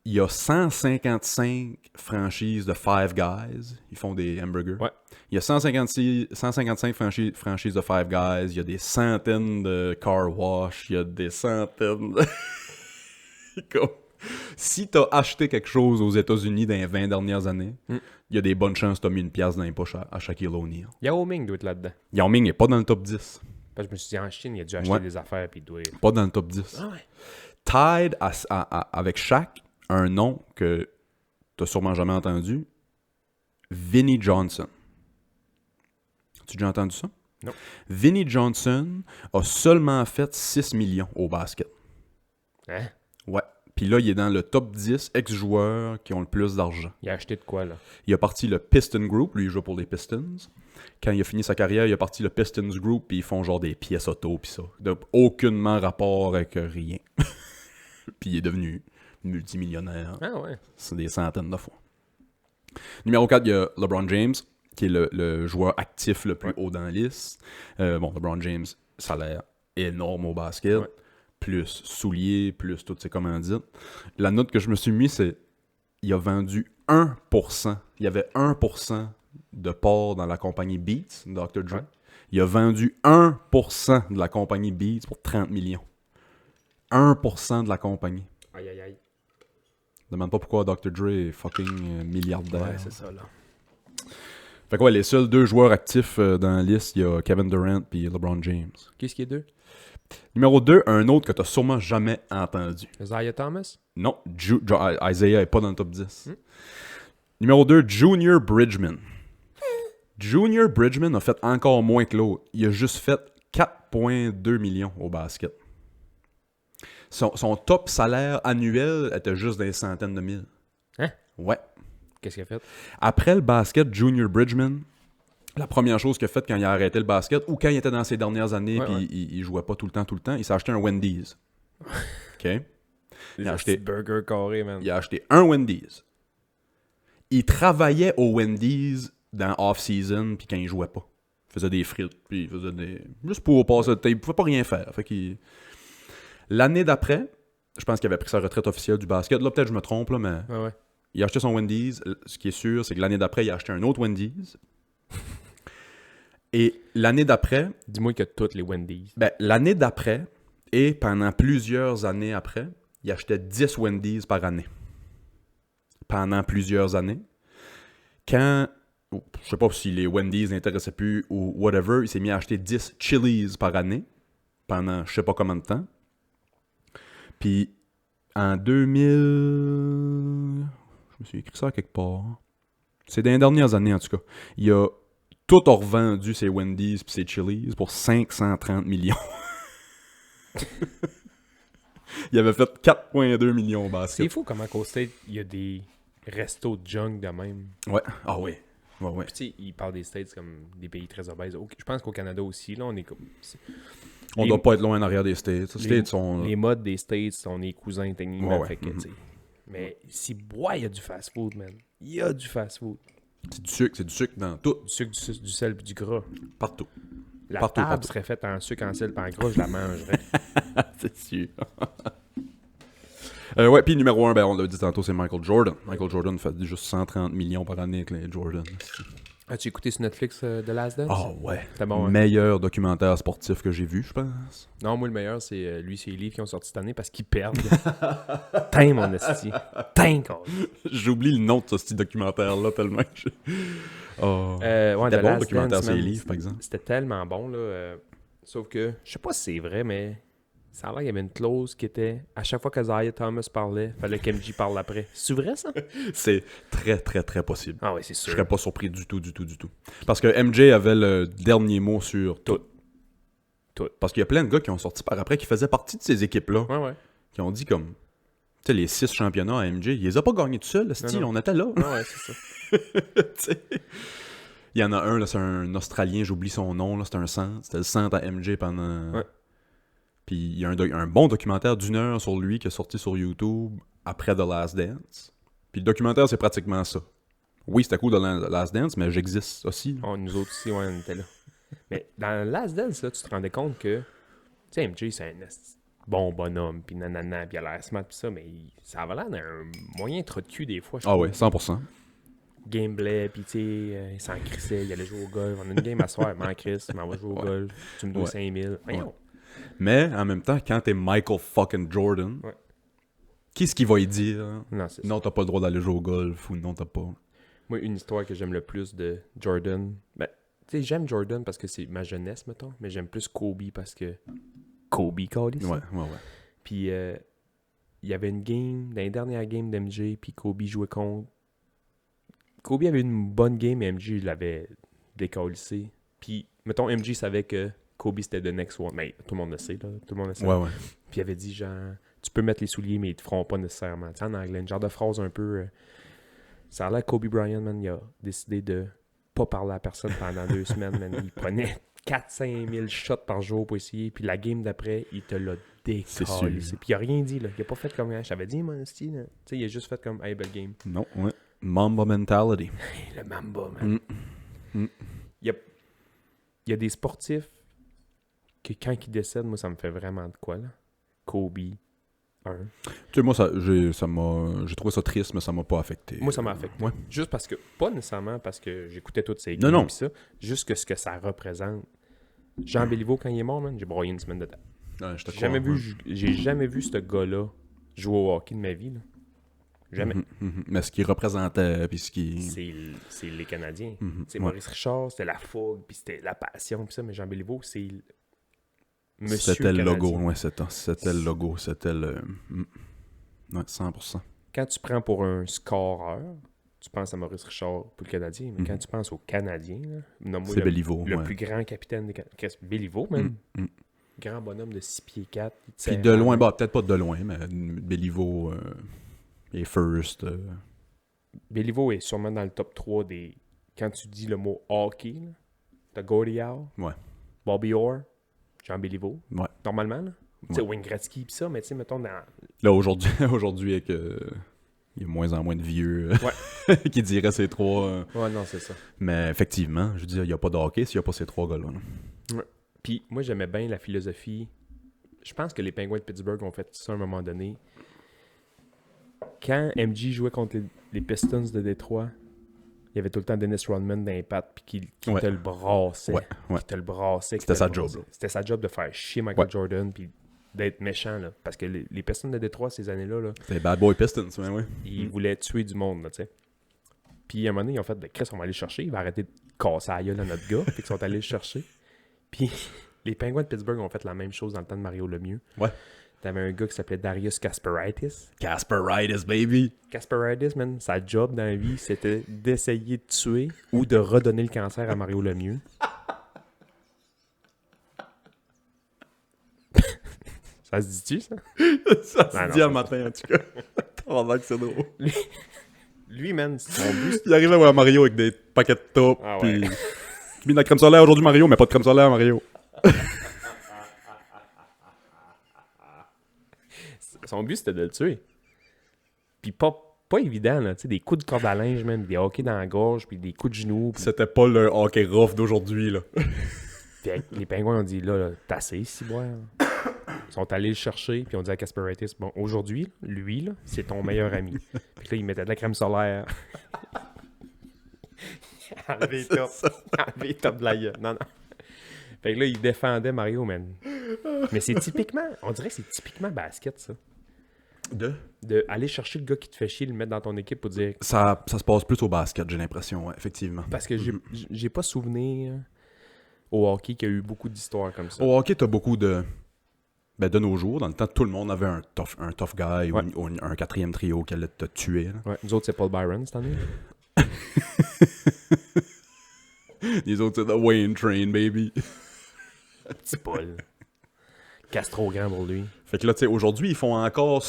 Il y a 155 franchises de Five Guys. Ils font des hamburgers. Ouais. Il y a 155 franchises de Five Guys. Il y a des centaines de car wash. Il y a des centaines de... Si t'as acheté quelque chose aux États-Unis dans les 20 dernières années, il y a des bonnes chances que t'as mis une pièce dans les poches à Shaquille O'Neal. Yao Ming doit être là-dedans. Yao Ming n'est pas dans le top 10. Parce que je me suis dit, en Chine, il a dû acheter des affaires puis il doit... Pas dans le top 10. Ah ouais. Tied avec Shaq, un nom que t'as sûrement jamais entendu, Vinnie Johnson. As-tu déjà entendu ça? Non. Vinnie Johnson a seulement fait 6 millions au basket. Hein? Ouais. Puis là, il est dans le top 10 ex-joueurs qui ont le plus d'argent. Il a acheté de quoi, là? Il a parti le Piston Group, lui il joue pour les Pistons. Quand il a fini sa carrière, il a parti le Pistons Group, puis ils font genre des pièces auto, puis ça. Aucunement rapport avec rien. Puis il est devenu multimillionnaire. Ah ouais. C'est des centaines de fois. Numéro 4, il y a LeBron James, qui est le joueur actif le plus haut dans la liste. LeBron James, salaire énorme au basket. Ouais. Plus souliers, plus toutes ces commandites. La note que je me suis mis, c'est il a vendu 1%. Il y avait 1% de part dans la compagnie Beats, Dr. Dre. Ouais. Il a vendu 1% de la compagnie Beats pour 30 millions. 1% de la compagnie. Aïe, aïe, aïe. Demande pas pourquoi Dr. Dre est fucking milliardaire. Ouais, c'est ça, là. Fait que ouais, les seuls deux joueurs actifs dans la liste, il y a Kevin Durant et LeBron James. Qu'est-ce qui est deux? Numéro 2, un autre que t'as sûrement jamais entendu. Isaiah Thomas? Non, Isaiah est pas dans le top 10. Numéro 2, Junior Bridgman. Junior Bridgman a fait encore moins que l'autre. Il a juste fait 4,2 millions au basket. Son top salaire annuel était juste des centaines de mille. Hein? Ouais. Qu'est-ce qu'il a fait? Après le basket, Junior Bridgman, la première chose qu'il a faite quand il a arrêté le basket, ou quand il était dans ses dernières années puis il jouait pas tout le temps, il s'est acheté un Wendy's. OK? Il a acheté burger carré, man. Il a acheté un Wendy's. Il travaillait au Wendy's dans off-season puis quand il jouait pas. Il faisait des frites, puis il faisait des... Juste pour passer le temps. Il pouvait pas rien faire. Fait qu'il... L'année d'après, je pense qu'il avait pris sa retraite officielle du basket. Là, peut-être que je me trompe, là, mais... Ouais, ouais. Il a acheté son Wendy's. Ce qui est sûr, c'est que l'année d'après, il a acheté un autre Wendy's. Et l'année d'après... Dis-moi qu'il y a toutes les Wendy's. Ben, l'année d'après, et pendant plusieurs années après, il achetait 10 Wendy's par année. Pendant plusieurs années. Quand... Je sais pas si les Wendy's n'intéressaient plus ou whatever, il s'est mis à acheter 10 Chili's par année. Pendant je sais pas combien de temps. Puis, en 2000... Je me suis écrit ça quelque part. C'est dans les dernières années, en tout cas. Il a tout revendu ses Wendy's puis ses Chili's pour 530 millions. Il avait fait 4,2 millions au basket. C'est fou comment qu'au State, il y a des restos de junk de même. Ouais. Ah oui. Ouais, ouais. Puis tu sais, ils parlent des States comme des pays très obèses. Je pense qu'au Canada aussi, là, on est comme... On doit pas être loin en arrière des States. Les States sont... Les modes des States sont les cousins techniquement. Ouais. Fait que, tu sais. Mais si bois, il y a du fast-food, man. Il y a du fast-food. C'est du sucre dans tout. Du sucre, du sel et du gras. Partout. La Partout, table partout. serait faite en sucre, en sel et en gras, je la mangerais. C'est sûr. Ouais, puis numéro 1, ben, on l'a dit tantôt, c'est Michael Jordan. Michael Jordan fait juste 130 millions par année avec les Jordan. As-tu écouté sur Netflix The Last Dance? Ah ouais. C'était bon, hein? Meilleur documentaire sportif que j'ai vu, je pense. Non, moi, le meilleur, c'est lui, c'est les livres qui ont sorti cette année parce qu'ils perdent. Tain, mon esti. Tain, con. J'oublie le nom de ce petit documentaire-là tellement que je... Oh. Ouais, C'était The bon, le Last documentaire Dance, sur les man, livres, par exemple. C'était tellement bon, là. Sauf que, je sais pas si c'est vrai, mais ça a l'air qu'il y avait une clause qui était, à chaque fois que Isaiah Thomas parlait, fallait qu'MJ parle après. C'est vrai, ça? C'est très, très, très possible. Ah oui, c'est Je sûr. serais pas surpris du tout. Parce que MJ avait le dernier mot sur tout. Parce qu'il y a plein de gars qui ont sorti par après qui faisaient partie de ces équipes-là. Ouais. Qui ont dit comme... Tu sais, les 6 championnats à MJ, il les a pas gagnés tout seul, style, Non. on était là. Ouais, c'est ça. T'sais. Il y en a un, là, c'est un Australien, j'oublie son nom, là, c'était un centre. C'était le centre à MJ pendant... Ouais. Puis il y a un bon documentaire d'1 heure sur lui qui est sorti sur YouTube après The Last Dance. Puis le documentaire, c'est pratiquement ça. Oui, c'était cool The Last Dance, mais j'existe aussi. Oh, nous autres aussi, ouais, on était là. Mais dans Last Dance, là, tu te rendais compte que, tu sais, MJ, c'est un bon bonhomme, puis nanana, puis il a l'air smart, puis ça, mais ça avait l'air d'un moyen trou de cul des fois. Je Ah trouve. ouais, 100%. Gameplay, puis tu sais, il s'en crissait, il allait jouer au golf. On a une game à soir, m'en crisse, tu m'en vas jouer au golf, tu me dois 5000. Voyons. Mais en même temps, quand t'es Michael fucking Jordan, Ouais. Qu'est-ce qu'il va y dire? Non, c'est ça. Non, t'as pas le droit d'aller jouer au golf, ou non, t'as pas... Moi, une histoire que j'aime le plus de Jordan, ben, tu sais, j'aime Jordan parce que c'est ma jeunesse, mettons, mais j'aime plus Kobe parce que... Kobe, Callis. Ouais. Puis, il y avait une game, dans les dernières games d'MJ, puis Kobe jouait contre... Kobe avait une bonne game, mais MJ l'avait décalissé. Puis, mettons, MJ savait que Kobe, c'était the next one. Mais tout le monde le sait, là. Tout le monde le sait. Ouais. Puis, il avait dit, genre, tu peux mettre les souliers, mais ils te feront pas nécessairement. Tu sais, en anglais, une genre de phrase un peu... ça a l'air que Kobe Bryant, man, il a décidé de pas parler à personne pendant 2 semaines, man. Il prenait 4-5 000 shots par jour pour essayer. Puis, la game d'après, il te l'a C'est décalissé. sûr. Puis, il a rien dit, là. Il a pas fait comme... Je t'avais dit, mon style, là. Tu sais, il a juste fait comme, hey, belle game. Non, ouais. Mamba mentality. Le Mamba, man. Il y a des sportifs que quand ils décèdent, moi, ça me fait vraiment de quoi, là. Kobe, un. Tu sais, moi, j'ai trouvé ça triste, mais ça m'a pas affecté. Moi, ça m'a affecté. Ouais. Juste parce que, pas nécessairement parce que j'écoutais toutes ces Non, games non. pis ça, juste que ce que ça représente. Jean Béliveau, quand il est mort, man, j'ai broyé une semaine de temps. Ouais, je te J'ai crois, jamais, ouais. j'ai jamais vu ce gars-là jouer au hockey de ma vie, là. Jamais. Mais ce qu'il représentait, puis ce qui... C'est les Canadiens. C'est ouais. Maurice Richard, c'était la fougue, puis c'était la passion, puis ça, mais Jean Béliveau, c'est Monsieur C'était le Canadien. logo, ouais, c'était le logo, c'était le... Ouais, 100%. Quand tu prends pour un scoreur, tu penses à Maurice Richard pour le Canadien, mais quand tu penses au Canadien, là, nomme-moi C'est Béliveau, le ouais. plus grand capitaine des Canadiens. Béliveau, même. Grand bonhomme de 6 pieds 4. Puis de loin, bah peut-être pas de loin, mais Béliveau est first. Béliveau est sûrement dans le top 3 des... Quand tu dis le mot hockey, là, t'as Gordie Howe, Ouais. Bobby Orr, Jean Béliveau. Ouais. Normalement, là. Tu sais, Wayne Gretzky pis ça, mais tu sais, mettons dans... Là, aujourd'hui avec... il y a de moins en moins de vieux qui diraient ces trois. Ouais, non, c'est ça. Mais effectivement, je veux dire, il n'y a pas de hockey s'il n'y a pas ces trois gars-là. là. Ouais. Puis moi, j'aimais bien la philosophie. Je pense que les Penguins de Pittsburgh ont fait ça à un moment donné. Quand MJ jouait contre les Pistons de Détroit, il y avait tout le temps Dennis Rodman d'impact puis qui Ouais. te le brassait. Ouais. Qui te le brassait. C'était sa job. C'était sa job de faire chier Michael Ouais. Jordan puis d'être méchant. Là. Parce que les Pistons de Détroit, ces années-là, là, C'est Bad Boy Pistons, ouais. ils voulaient tuer du monde, là, tu sais. Puis à un moment donné, ils ont fait, Chris, on va aller le chercher. Il va arrêter de casser la gueule à notre gars. Puis ils sont allés le chercher. Puis les Penguins de Pittsburgh ont fait la même chose dans le temps de Mario Lemieux. Ouais. T'avais un gars qui s'appelait Darius Kasparaitis. Kasperitis, baby! Kasparaitis, man, sa job dans la vie, c'était d'essayer de tuer ou de redonner le cancer à Mario Lemieux. Ça se dit-tu, ça? Ça se Non, dit non, à matin, en tout cas. Pendant que c'est drôle. Lui, man, son but, Il arrivait à voir Mario avec des paquets de top, Ah ouais. puis... Tu mets de la crème solaire aujourd'hui, Mario, mais pas de crème solaire, Mario. son but, c'était de le tuer. Puis pas évident, là. Tu sais, des coups de corde à linge, même, des hockey dans la gorge, puis des coups de genoux. Puis C'était pas le hockey rough d'aujourd'hui, là. les Pingouins ont dit, là t'as assez ici, boire. Ils sont allés le chercher, puis on dit à Kasparaitis, bon, aujourd'hui, lui, là, c'est ton meilleur ami. Puis là, il mettait de la crème solaire. Enlevé les tops. Enlevé les tops de la gueule. Non. Fait que là, il défendait Mario, man. Mais c'est typiquement, on dirait que c'est typiquement basket, ça. De aller chercher le gars qui te fait chier, le mettre dans ton équipe pour dire... Ça se passe plus au basket, j'ai l'impression, ouais, effectivement. Parce que j'ai pas souvenir au hockey qu'il y a eu beaucoup d'histoires comme ça. Au hockey, t'as beaucoup de... Ben, de nos jours, dans le temps, tout le monde avait un tough guy Ouais. ou un quatrième trio qui allait te tuer. Là. Ouais, nous autres, c'est Paul Byron cette année. Les autres, c'est The Wayne Train, baby. Petit Paul. Castro grand pour lui. Fait que là, tu sais, aujourd'hui, ils font encore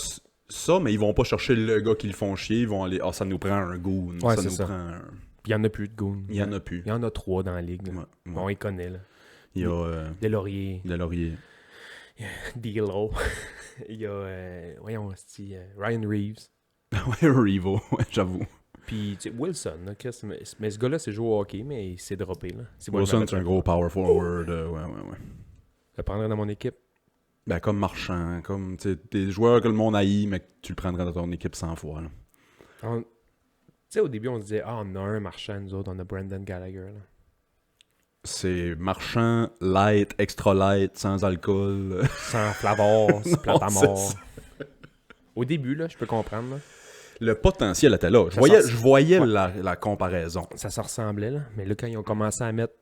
ça, mais ils vont pas chercher le gars qui le font chier. Ils vont aller, ça nous prend un goon. Ouais, ça c'est nous ça. prend un... Puis il y en a plus de goons. Il y en a plus. Il y en a 3 dans la ligue. Là. Ouais, ouais. On les connaît, là. Il y a Delaurier, Laurier. D'Elo. Il y a, voyons, Ryan Reeves. Ouais, Revo, ouais, j'avoue. Puis, tu sais, Wilson, là, mais ce gars-là, c'est joué au hockey, mais il s'est droppé, là. C'est moi, Wilson, je c'est un gros power forward. Ouais. le prendrais dans mon équipe. Ben, comme Marchand, comme, tu sais, des joueurs que le monde haït, mais que tu le prendrais dans ton équipe 100 fois, là. Tu sais, au début, on se disait, on a un Marchand, nous autres, on a Brendan Gallagher, là. C'est Marchand, light, extra light, sans alcool. Sans flavor, c'est plate à Non, c'est mort. ça. Au début, là, je peux comprendre. Là. Le potentiel était là. Je voyais la comparaison. Ça se ressemblait, là. Mais là, quand ils ont commencé à mettre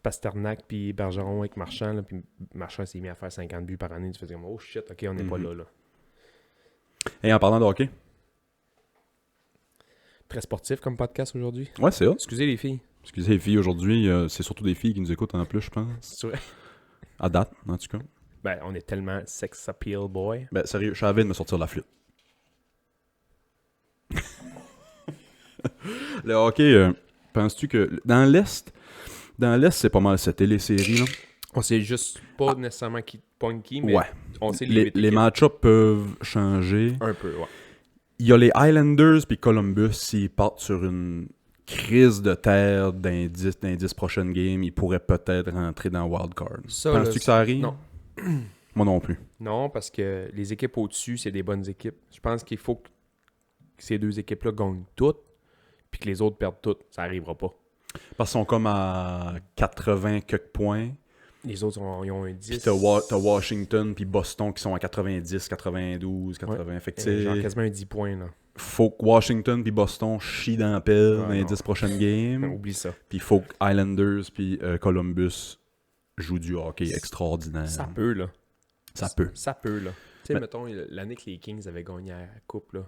Pasternak puis Bergeron avec Marchand, là, puis Marchand s'est mis à faire 50 buts par année, tu faisais comme, oh shit, ok, on n'est pas là. Et en parlant de hockey. Très sportif comme podcast aujourd'hui. Ouais, c'est ça. Excusez les filles. Excusez les filles, aujourd'hui, c'est surtout des filles qui nous écoutent en plus, je pense. C'est vrai. À date, en tout cas. Ben, on est tellement sex appeal boy. Ben, sérieux, je savais de me sortir la flûte. Le hockey, penses-tu que... Dans l'Est, c'est pas mal c'était les séries, là. On sait juste pas nécessairement qui pogne qui, mais Ouais. on sait Les match-ups peuvent changer. un peu, ouais. Il y a les Islanders puis Columbus, s'ils partent sur une crise de terre dans les 10 prochaines games, ils pourraient peut-être rentrer dans Wildcard. Ça, Penses-tu là, que ça arrive? non. Moi non plus. Non, parce que les équipes au-dessus, c'est des bonnes équipes. Je pense qu'il faut que ces deux équipes-là gagnent toutes, puis que les autres perdent toutes. Ça n'arrivera pas. Parce qu'ils sont comme à 80 quelques points. Les autres, ils ont un 10. Puis t'as Washington puis Boston qui sont à 90, 92, 80. Fait que Genre quasiment un 10 points, là. faut que Washington puis Boston chient dans la pelle dans les non. 10 prochaines games. Oublie ça. Puis il faut que Islanders puis Columbus jouent du hockey extraordinaire. Ça peut, là. Ça peut. Ça peut, là. Tu sais, Mais- mettons, l'année que les Kings avaient gagné la coupe, là.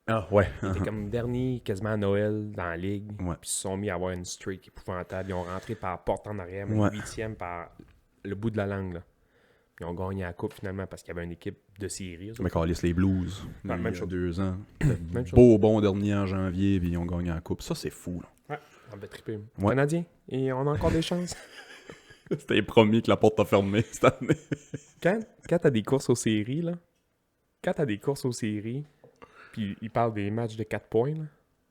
Ah ouais. Ils étaient comme dernier quasiment à Noël dans la ligue. Ouais. Puis ils se sont mis à avoir une streak épouvantable. Ils ont rentré par la porte en arrière, mais Ouais. 8e par le bout de la langue. Là. Ils ont gagné la coupe finalement parce qu'il y avait une équipe de série. eux Mais autres. calisse les Blues. Ouais, il même y a chose. 2 ans. Même chose. Beau bon dernier en janvier puis ils ont gagné la coupe. Ça c'est fou. Là. Ouais, on va triper. Ouais. Canadien. Et on a encore des chances. C'était les premiers que la porte a fermée cette année. Quand t'as des courses aux séries, là, puis ils parlent des matchs de 4 points, là.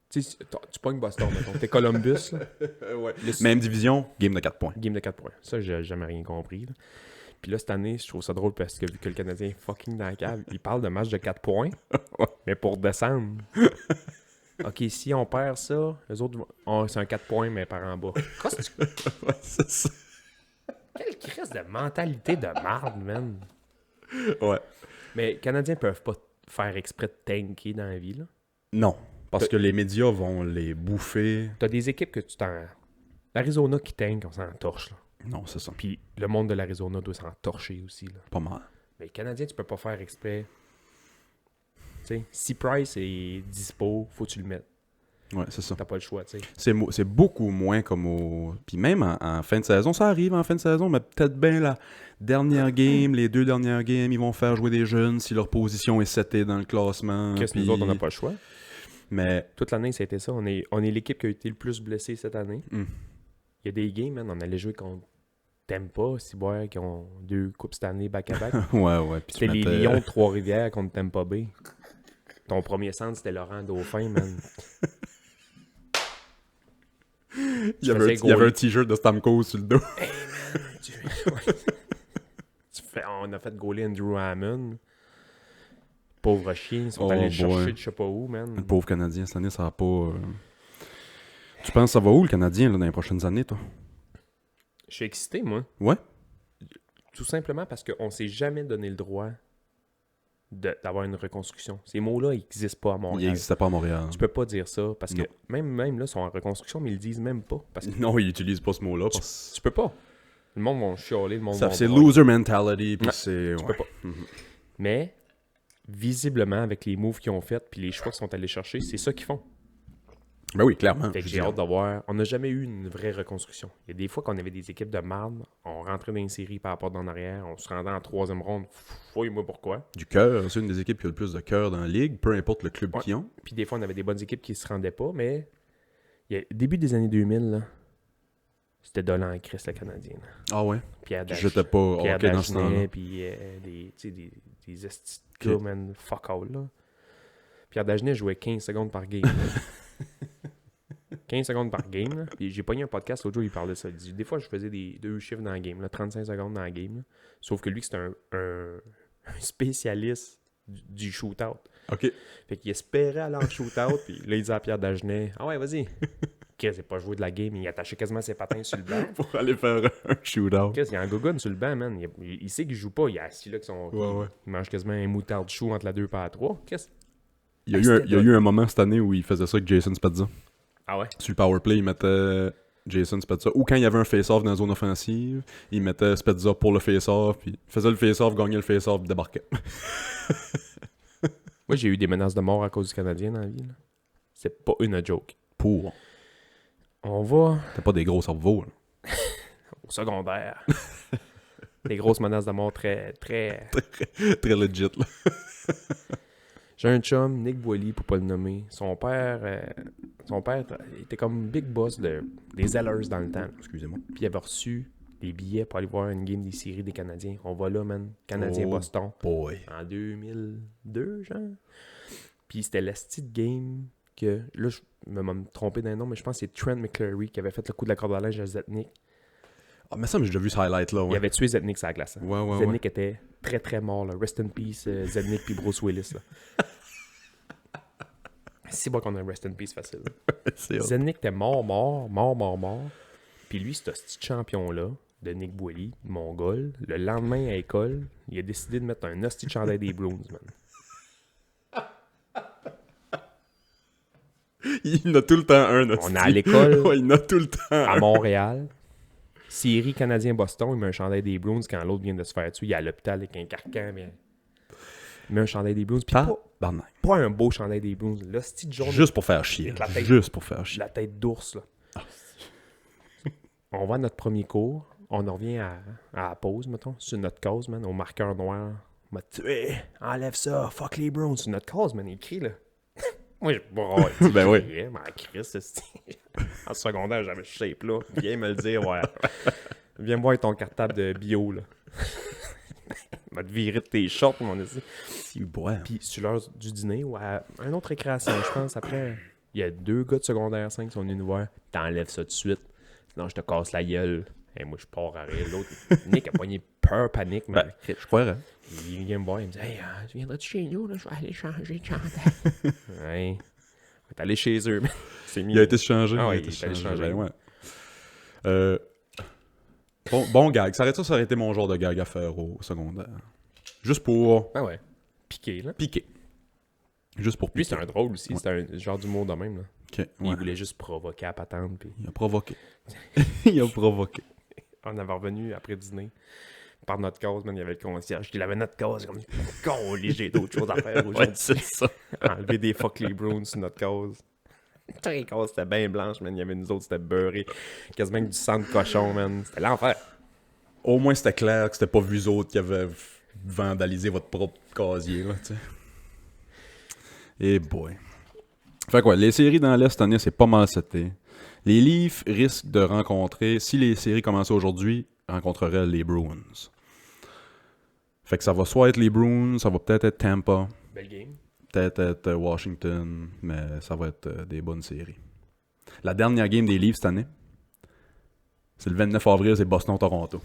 Tu sais, tu pognes Boston, mettons. T'es Columbus, là. Ouais. Là, Même division, game de 4 points. Game de 4 points. Ça, j'ai jamais rien compris. Là. Puis là, cette année, je trouve ça drôle parce que vu que le Canadien est fucking dans la cave, il parle de match de 4 points, mais pour descendre. OK, si on perd ça, les autres, c'est un 4 points, mais par en bas. Qu'est-ce que tu- Ouais, c'est ça. Quelle crise de mentalité de marde, man. Ouais. Mais les Canadiens peuvent pas faire exprès de tanker dans la vie, là. Non. Parce que les médias vont les bouffer. T'as des équipes que tu t'en... L'Arizona qui tank, on s'en torche, là. Non, c'est ça. Puis le monde de l'Arizona doit s'en torcher aussi, là. Pas mal. Mais les Canadiens, tu peux pas faire exprès. Tu sais, si Price est dispo, faut que tu le mettes. Ouais, c'est ça. T'as pas le choix, tu sais. C'est beaucoup moins comme au... Puis même en fin de saison, ça arrive en fin de saison, mais peut-être bien la dernière game, les 2 dernières games, ils vont faire jouer des jeunes si leur position est setée dans le classement. Qu'est-ce que puis- nous autres, on n'a pas le choix. Mais Toute l'année, ça a été ça. On est l'équipe qui a été le plus blessée cette année. Mm. Il y a des games, man, on allait jouer contre Tampa, Ciboire, qui ont 2 coupes cette année back-à-back. ouais. Puis tu C'était les mettais- Lions de Trois-Rivières contre Tampa Bay. Ton premier centre, c'était Laurent Dauphin, man. Il y avait faisais il y avait gauler. un t-shirt de Stamkos sur le dos. On a fait gauler Andrew Hammond. Pauvre chien, ils sont Oh allés le boy. chercher de je sais pas où, Le man. pauvre Canadien, cette année, ça va pas... Tu penses que ça va où, le Canadien, là, dans les prochaines années, toi? Je suis excité, moi. Ouais? Tout simplement parce qu'on s'est jamais donné le droit d'avoir une reconstruction. Ces mots-là, ils n'existent pas à Il Montréal. n'existait pas à Montréal. Tu peux pas dire ça parce que Non. même là, ils sont en reconstruction, mais ils le disent même pas. Parce que Non, ils utilisent pas ce mot-là. Parce... tu peux pas. Le monde va chialer, le monde Ça, va c'est brailler. loser mentality, puis Ouais, c'est... Tu ouais. peux pas. Mais, visiblement, avec les moves qu'ils ont fait puis les choix qu'ils sont allés chercher, c'est ça qu'ils font. Ben oui, clairement. Fait que Je j'ai dis- hâte de voir. On n'a jamais eu une vraie reconstruction. Il y a des fois qu'on avait des équipes de marde, on rentrait dans une série par rapport d'en arrière, on se rendait en 3e ronde, fouille-moi pourquoi. Du cœur, c'est une des équipes qui a le plus de cœur dans la ligue, peu importe le club Ouais. qu'ils ont. Puis des fois, on avait des bonnes équipes qui se rendaient pas, mais début des années 2000, là, c'était Dolan et Chris, le Canadien. Là. Ah ouais? Pierre J'étais pas au Pierre hockey dans ce temps-là. Dagenet, puis des estis de gars, man, fuck all, là. Pierre Dagenet jouait 15 secondes par game. là. 15 secondes par game, là. Puis j'ai pogné un podcast l'autre jour, il parlait de ça. Il dit, des fois, je faisais des 2 chiffres dans la game, là, 35 secondes dans la game. Là. Sauf que lui, c'était un spécialiste du shootout. OK. Fait qu'il espérait aller en shootout, puis là, il disait à Pierre Dagenet, « Ah ouais, vas-y. Chris, il n'a pas joué de la game, il attachait quasiment ses patins sur le banc. Pour aller faire un shootout. Chris, il y a un gogun sur le banc, man. Il sait qu'il joue pas. Il est assis là, Ouais. il mange quasiment un moutarde chou entre la 2 et la 3. Chris. Il y a eu un moment cette année où il faisait ça avec Jason Spezza. Ah ouais? Sur le powerplay, il mettait Jason Spezza. Ou quand il y avait un face-off dans la zone offensive, il mettait Spezza pour le face-off, puis il faisait le face-off, gagnait le face-off, puis débarquait. Moi, j'ai eu des menaces de mort à cause du Canadien dans la vie. Là. C'est pas une joke. Pour. On va T'as pas des gros cerveaux, là. au secondaire. Des grosses menaces de mort très, très... Très legit, là. J'ai un chum, Nick Boily, pour pas le nommer. Son père il était comme big boss des Zellers dans le temps. Excusez-moi. Puis il avait reçu des billets pour aller voir une game des séries des Canadiens. On va là, man. Canadien-Boston. Boy. En 2002, genre. Puis c'était la petite game que... Là, je vais me tromper d'un nom, mais je pense que c'est Trent McClary qui avait fait le coup de la corde à linge à Zetnik. Ah, mais ça, j'ai déjà vu ce highlight-là, ouais. Il avait tué Zetnik sur la glace. Hein. Ouais. Zetnik était très, très mort. Là. Rest in peace, Zetnik puis Bruce Willis. Là. C'est bon qu'on a un rest in peace facile. C'est hot. Zetnik était mort. Puis lui, ce petit champion-là, de Nick Boily, mongol, le lendemain à l'école, il a décidé de mettre un hostie de chandail des Bruins, man. Il en a tout le temps un, On est à l'école, ouais, il en a tout le temps à un. Montréal. Série Canadien-Boston, il met un chandail des Bruins quand l'autre vient de se faire tuer. Il est à l'hôpital avec un carcan, mais... Il met un chandail des Bruins. Puis pas un beau chandail des Bruins. Là, c'est jaune. Juste pour faire chier. Avec la tête- Juste pour faire chier. La tête d'ours, là. On va à notre premier cours. On en revient à la pause, mettons. Sur notre cause, man. Au marqueur noir. On m'a tué. Enlève ça. Fuck les Bruins. Sur notre cause, man. Il crie, là. Moi, je broye. Ben oui. Mais Chris, en secondaire, j'avais ce shape-là. Viens me le dire, ouais. Viens me voir avec ton cartable de bio, là. Va te virer de tes shorts, mon esti. Si, bois. Puis sur l'heure du dîner, ou à une autre récréation, je pense, après, il y a 2 gars de secondaire 5 qui sont venus nous voir. T'enlèves ça tout de suite, sinon je te casse la gueule. Et moi, je pars à rire. L'autre, Nick a poigné peur, panique, mais Je croirais. il vient me voir, il me dit « Hey, tu viendras-tu chez nous, là? Je vais aller changer de chandail. » Ouais. On est allé chez eux, mais c'est mieux. Il a été changé. Ah ouais, il a été il est allé changer. ben ouais. Bon gag. Ça aurait été mon genre de gag à faire au secondaire. Juste pour Ah ouais. Piqué, là. piquer. Juste pour Lui, piquer. c'est un drôle aussi. C'est un genre d'humour de même, là. Ok, Il ouais. voulait juste provoquer à patente, puis... Il a provoqué. Il a provoqué. On avait revenu après dîner par notre cause, man, il y avait le concierge qui avait notre cause comme con, j'ai d'autres choses à faire aujourd'hui. Ouais, c'est ça. Enlever des fuck les Bruins sur notre cause. Notre cause c'était bien blanche, man. Il y avait nous autres, c'était beurré. Quasiment du sang de cochon, man. C'était l'enfer. Au moins, c'était clair que c'était pas vous autres qui avaient vandalisé votre propre casier, là, tu sais. Et boy. Fait quoi, les séries dans l'Est cette année, c'est pas mal seté. Les Leafs risquent de rencontrer, si les séries commençaient aujourd'hui, rencontreraient les Bruins. Fait que ça va soit être les Bruins, ça va peut-être être Tampa, Belle game. peut-être être Washington, mais ça va être des bonnes séries. La dernière game des Leafs cette année, c'est le 29 avril, c'est Boston-Toronto.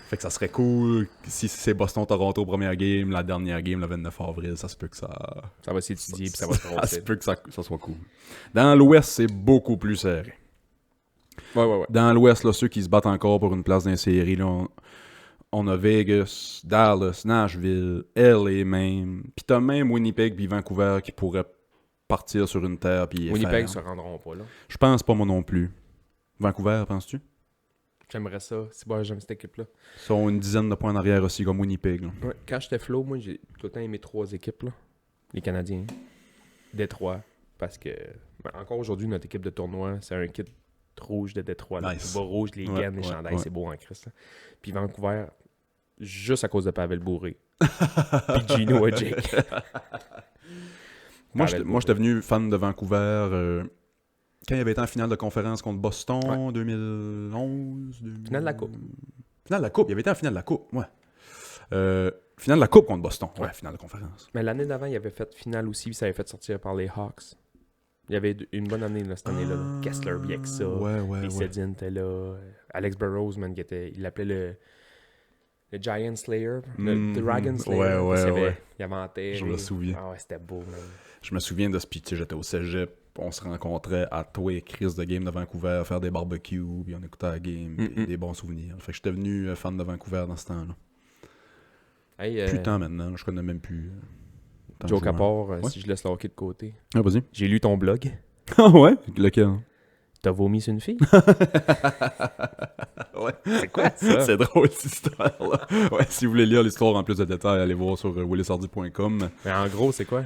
Fait que ça serait cool si c'est Boston-Toronto première game, la dernière game le 29 avril, ça se peut que ça... Ça va s'étudier puis ça va se Ça se passer. peut que ça soit cool. Dans l'Ouest, c'est beaucoup plus serré. Ouais. Dans l'Ouest, là, ceux qui se battent encore pour une place dans les séries, là, on a Vegas, Dallas, Nashville, LA même. Puis t'as même Winnipeg puis Vancouver qui pourraient partir sur une terre puis Winnipeg faire... se rendront pas, là. Je pense pas moi non plus. Vancouver, penses-tu? J'aimerais ça. C'est bon, j'aime cette équipe-là. Ils sont une dizaine de points en arrière aussi, comme Winnipeg. Là. Ouais, quand j'étais flow, moi, j'ai tout le temps aimé 3 équipes, là. Les Canadiens. Détroit. Parce que, encore aujourd'hui, notre équipe de tournoi, c'est un kit rouge de Détroit. Là. Nice. Le bas rouge, les gaines, les chandails, c'est beau en Christ. Là. Puis Vancouver, juste à cause de Pavel Bourré. Puis Gino Odjick. Moi, j'étais venu fan de Vancouver quand il avait été en finale de conférence contre Boston, 2011. Finale de la Coupe. Finale de la Coupe, il avait été en finale de la Coupe, ouais. Finale de la Coupe contre Boston, ouais, finale de conférence. Mais l'année d'avant, il avait fait finale aussi, puis ça avait fait sortir par les Hawks. Il y avait une bonne année là, cette année-là. Là. Kessler, Bieksa, les Sedin étaient là. Alex Burrows, man, il l'appelait le Giant Slayer, le Dragon Slayer. Ouais. Il inventait. Je me souviens. Ah ouais, c'était beau, man. Je me souviens de ce pitch, j'étais au cégep. On se rencontrait à toi et Chris de Game de Vancouver, faire des barbecues, puis on écoutait la game, puis des bons souvenirs. Fait que j'étais devenu fan de Vancouver dans ce temps-là. Hey, Putain, maintenant, je connais même plus. Tant Joke de à joueurs. part, si je laisse le hockey de côté. Ah, vas-y. J'ai lu ton blog. Ah ouais? Lequel? T'as vomi sur une fille? Ouais. C'est quoi ça? C'est drôle cette histoire-là. Ouais, si vous voulez lire l'histoire en plus de détails, allez voir sur willishardy.com. Mais en gros, c'est quoi?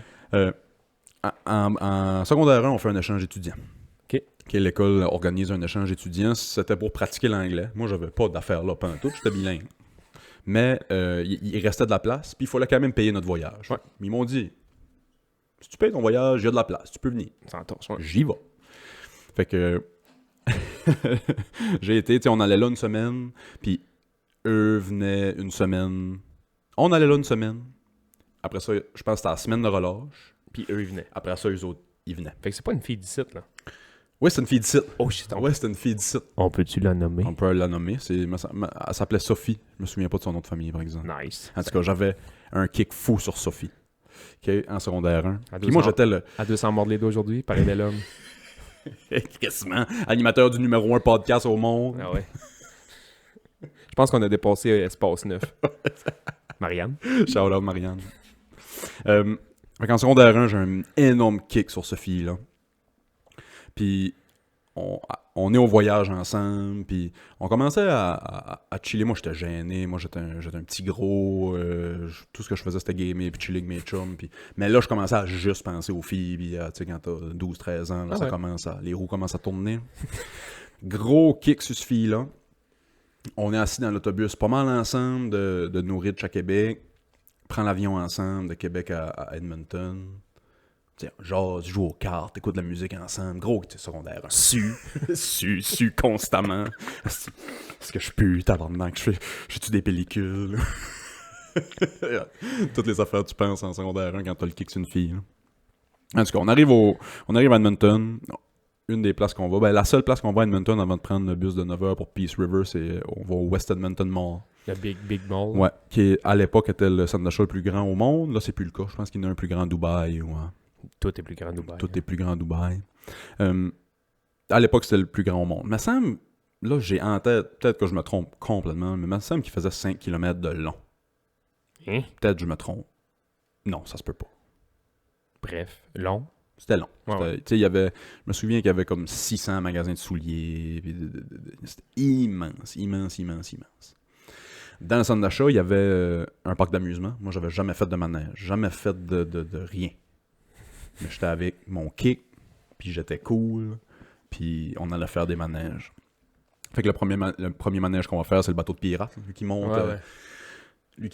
En secondaire 1, on fait un échange étudiant. OK. L'école organise un échange étudiant. C'était pour pratiquer l'anglais. Moi, j'avais pas d'affaires là, pas un tout. J'étais bilingue. Mais il restait de la place, puis il fallait quand même payer notre voyage. Ouais. Ils m'ont dit, si tu payes ton voyage, il y a de la place, tu peux venir. Ça entorse, ouais. J'y vais. Fait que j'ai été, tu sais, on allait là une semaine, puis eux venaient une semaine. On allait là une semaine. Après ça, je pense que c'était la semaine de relâche. Puis eux, ils venaient. Après ça, eux autres, ils venaient. Fait que c'est pas une fille d'ici, là. Oui, c'est une fille d'ici. Oh shit, Ouais, c'était une fille d'ici. On peut-tu la nommer? On peut la nommer. Elle s'appelait Sophie. Je me souviens pas de son nom de famille, par exemple. Nice. En tout cas, j'avais un kick fou sur Sophie. OK, en secondaire 1. À Puis moi, 200. j'étais le... À 200 mordre les doigts aujourd'hui, pareil bel homme. quasiment animateur du numéro 1 podcast au monde. Ah ouais. Je pense qu'on a dépassé Espace 9. Marianne. Shout out Marianne. Fait qu'en secondaire 1, j'ai un énorme kick sur Sophie, là. Puis on est au voyage ensemble, puis on commençait à chiller. Moi, j'étais gêné. Moi, j'étais un petit gros. Tout ce que je faisais, c'était gamer, puis chiller avec mes chums. Mais là, je commençais à juste penser aux filles. Puis, tu sais, quand t'as 12-13 ans, là, les roues commencent à tourner. Gros kick sur ce fille-là. On est assis dans l'autobus pas mal ensemble de Norwich à Québec. Prends l'avion ensemble de Québec à Edmonton. Tiens, genre, tu joues aux cartes, écoute de la musique ensemble. Gros, tu es secondaire. Su constamment. Est-ce que je pue, tabarnak? J'ai-tu des pellicules? Toutes les affaires que tu penses en secondaire 1 quand t'as le kick sur une fille. Là. En tout cas, on arrive à Edmonton. Une des places qu'on va. Ben, la seule place qu'on va à Edmonton avant de prendre le bus de 9h pour Peace River, c'est on va au West Edmonton Mall. Le Big Mall. Ouais, qui à l'époque était le centre d'achat le plus grand au monde. Là, c'est plus le cas. Je pense qu'il y en a un plus grand à Dubaï. Ouais. Tout est plus grand à Dubaï. Tout est plus grand à Dubaï. À l'époque, c'était le plus grand au monde. Mais ça me... Là, j'ai en tête, peut-être que je me trompe complètement, mais il me semble qu'il faisait 5 km de long. Hein? Peut-être que je me trompe. Non, ça se peut pas. Bref, long. C'était long. Ouais. Tu sais, il y avait... Je me souviens qu'il y avait comme 600 magasins de souliers. C'était immense. Dans le centre d'achat, il y avait un parc d'amusement. Moi, j'avais jamais fait de manège. Jamais fait de rien. Mais j'étais avec mon kick, puis j'étais cool, puis on allait faire des manèges. Fait que le premier manège qu'on va faire, c'est le bateau de pirate. Lui qui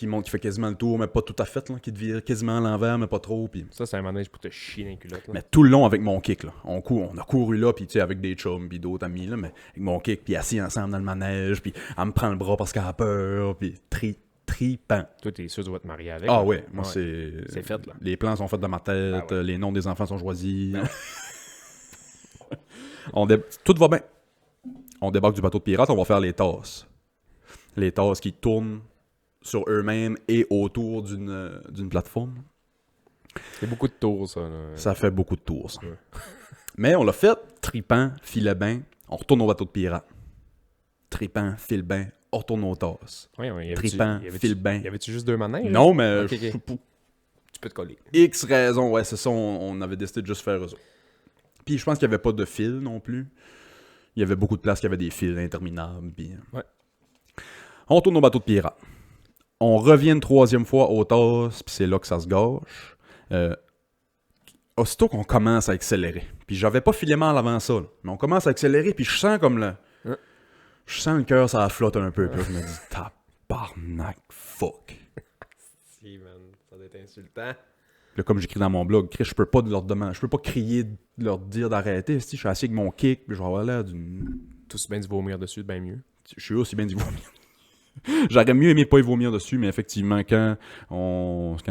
monte, qui fait quasiment le tour, mais pas tout à fait, là, qui te vire quasiment à l'envers, mais pas trop. Puis... Ça, c'est un manège pour te chier dans les culottes. Là. Mais tout le long avec mon kick, là. On a couru là, puis tu sais, avec des chums, puis d'autres amis, là, mais avec mon kick, puis assis ensemble dans le manège, puis elle me prend le bras parce qu'elle a peur, puis tripant. Toi, t'es sûr que tu vas te marier avec. Ah là. ouais, moi c'est... C'est fait, là. Les plans sont faits dans ma tête, Ah ouais. les noms des enfants sont choisis. Tout va bien. On débarque du bateau de pirate, on va faire les tasses. Les tasses qui tournent sur eux-mêmes et autour d'une plateforme. C'est beaucoup de tours, ça. Là. Ça fait beaucoup de tours, ça. Ouais. Mais on l'a fait, tripant, filet bain, on retourne au bateau de pirate. Tripant, file bain, on retourne aux tasses. Ouais, Tripant, file bain. Y avait-tu juste 2 manèges? Non, mais Ok. Tu peux te coller. X raisons, ouais, c'est ça, on avait décidé de juste faire eux autres. Puis je pense qu'il n'y avait pas de fil non plus. Il y avait beaucoup de places qui avaient des fils interminables. Puis... Ouais. On retourne au bateau de pirate. On revient une 3e fois aux tasses, puis c'est là que ça se gâche. Aussitôt qu'on commence à accélérer, puis j'avais pas filé mal avant ça, là, mais on commence à accélérer, puis je sens comme le... Je sens le cœur, ça flotte un peu, puis là, je me dis, tabarnak, fuck. Si, man, ça doit être insultant. Là, comme j'écris dans mon blog, je peux pas leur demander, je peux pas crier, leur dire d'arrêter. Si je suis assis avec mon kick, puis je vais avoir l'air d'une... Tout aussi bien du vomir dessus, bien mieux. Je suis aussi bien d'y vomir. J'aurais mieux aimé pas y vomir dessus, mais effectivement, quand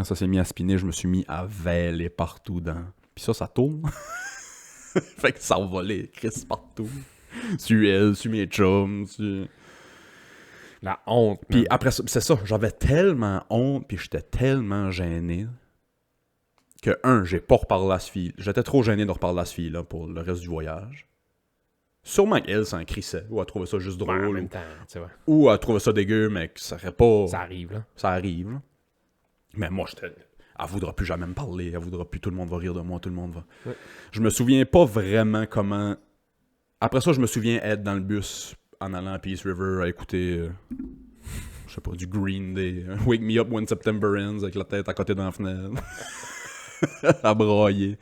ça s'est mis à spinner, je me suis mis à vêler partout dans. Puis ça tourne. Fait que ça a volé, Chris partout. Sur elle, sur mes chums, sur... La honte. Puis après ça, c'est ça, j'avais tellement honte, puis j'étais tellement gêné que, j'ai pas reparlé à cette fille. J'étais trop gêné de reparler à cette fille-là pour le reste du voyage. Sûrement qu'elle s'en crissait, ou elle trouvait ça juste drôle. En même temps, tu vois. Ou elle trouvait ça dégueu, mais que ça serait pas... Ça arrive, là. Ça arrive, là. Mais moi, j'étais... Elle voudra plus jamais me parler, elle voudra plus, tout le monde va rire de moi, tout le monde va... Ouais. Je me souviens pas vraiment comment... Après ça, je me souviens être dans le bus en allant à Peace River à écouter... je sais pas, du Green Day. Wake Me Up When September Ends avec la tête à côté de la fenêtre. À brailler.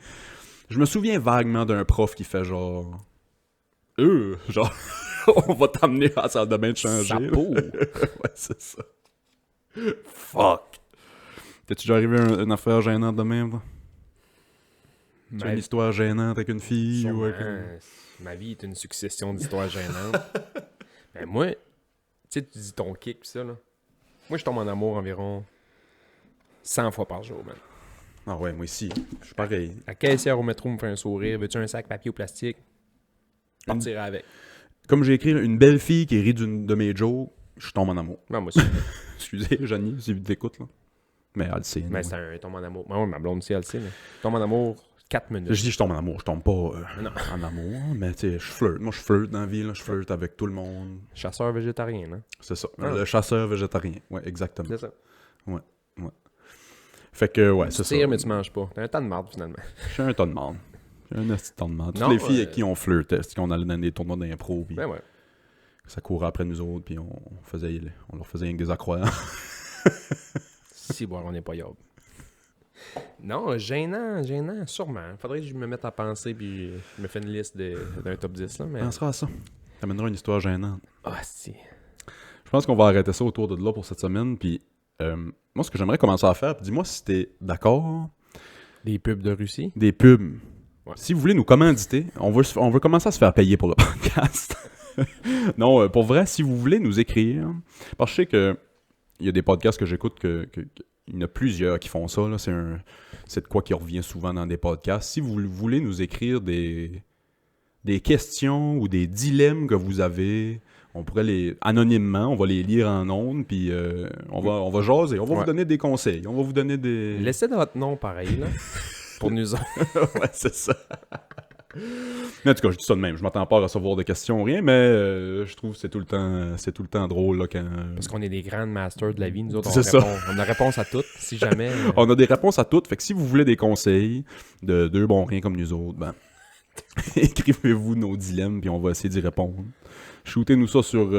Je me souviens vaguement d'un prof qui fait genre... genre... on va t'amener à la salle de bain de changer. Ça peau. Ouais, c'est ça. Fuck. T'es-tu déjà arrivé à une affaire gênante de même, toi? Tu as une histoire gênante avec une fille ou avec Ma vie est une succession d'histoires gênantes. Ben moi, tu sais, tu dis ton kick pis ça, là. Moi, je tombe en amour environ 100 fois par jour, man. Ah ouais, moi aussi. Je suis pareil. La caissière au métro me fait un sourire. Veux-tu un sac papier ou plastique? Partirai avec. Comme j'ai écrit une belle fille qui rit d'une de mes jokes, je tombe en amour. Non, moi aussi. Excusez, Janie, si vous t'écoutes, là. Mais elle le sait. Mais c'est un tombe en amour. Ouais, ma blonde aussi, elle le sait. Mais... Tombe en amour 4 minutes. Je dis je tombe en amour, je tombe pas en amour, mais tu sais, je flirte. Moi, je flirte dans la vie, là. Je flirte avec tout le monde. Chasseur végétarien, hein? C'est ça. Ah. Le chasseur végétarien. Ouais, exactement. C'est ça. Fait que, ouais, Tu c'est ça. tires, mais tu manges pas. T'as un temps de marde, finalement. Je suis un ton de marde. Je suis un petit ton de marde. Toutes Non, les filles avec qui on flirtait, c'est qu'on allait dans des tournois d'impro, puis Ben ouais. ça courait après nous autres, puis on leur faisait rien que des accroires. Si, bon, on n'est pas yob. Non, gênant, sûrement. Faudrait que je me mette à penser, puis je me fais une liste d'un top 10, là, mais... On sera à ça. Ça mènera une histoire gênante. Ah, si. Je pense qu'on va arrêter ça autour de là pour cette semaine, puis moi, ce que j'aimerais commencer à faire, puis dis-moi si t'es d'accord, Des pubs de Russie? des pubs. Ouais. Si vous voulez nous commanditer, on veut commencer à se faire payer pour le podcast. Non, pour vrai, si vous voulez nous écrire, parce que je sais que il y a des podcasts que j'écoute il y en a plusieurs qui font ça, là. C'est de quoi qui revient souvent dans des podcasts. Si vous voulez nous écrire des questions ou des dilemmes que vous avez, on pourrait anonymement, on va les lire en ondes, puis on va jaser, on va vous donner des conseils, on va vous donner des... Laissez votre nom pareil, là, pour nous autres. Ouais, c'est ça. Mais en tout cas, je dis ça de même. Je m'attends pas à recevoir de questions, rien, mais je trouve que c'est tout le temps drôle là, quand... Parce qu'on est des grands masters de la vie, nous autres, C'est ça. on a réponse à toutes, si jamais... On a des réponses à toutes, fait que si vous voulez des conseils de deux bons rien comme nous autres, ben écrivez-vous nos dilemmes, puis on va essayer d'y répondre. Shootez-nous ça sur...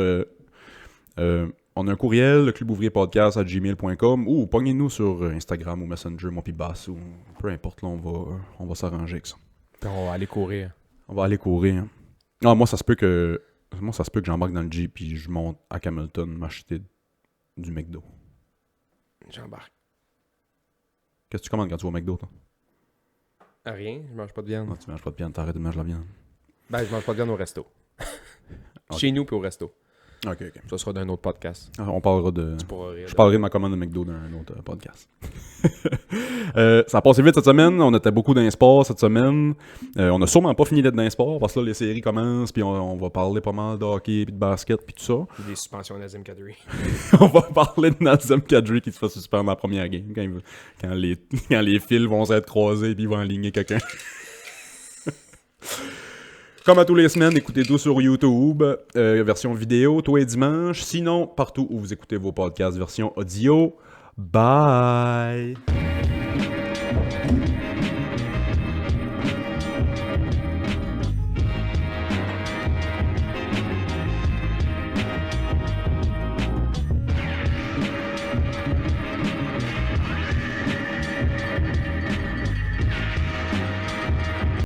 on a un courriel, le clubouvrier-podcast@gmail.com, ou pognez-nous sur Instagram ou Messenger, moi pis Bass, ou peu importe, là, on va s'arranger avec ça. Puis on va aller courir. On va aller courir. Ah, moi, ça se peut que j'embarque dans le Jeep puis je monte à Hamilton m'acheter du McDo. J'embarque. Qu'est-ce que tu commandes quand tu vas au McDo, toi? Rien, je mange pas de viande. Non, tu manges pas de viande, t'arrêtes de manger la viande. Ben, je mange pas de viande au resto. Ok. Chez nous puis au resto. Ok. Ça sera d'un autre podcast. Ah, on parlera de... Tu pourras rire. Je parlerai de ma commande de McDo d'un autre podcast. Ça a passé vite cette semaine. On était beaucoup dans les sports cette semaine. On a sûrement pas fini d'être dans les sports parce que là, les séries commencent puis on va parler pas mal de hockey puis de basket puis tout ça. Des suspensions Nazem Kadri. On va parler de Nazem Kadri qui se fait suspendre dans la première game quand les fils vont s'être croisés puis ils vont aligner quelqu'un. Comme à tous les semaines, écoutez tout sur YouTube, version vidéo, tous les dimanches. Sinon, partout où vous écoutez vos podcasts, version audio. Bye!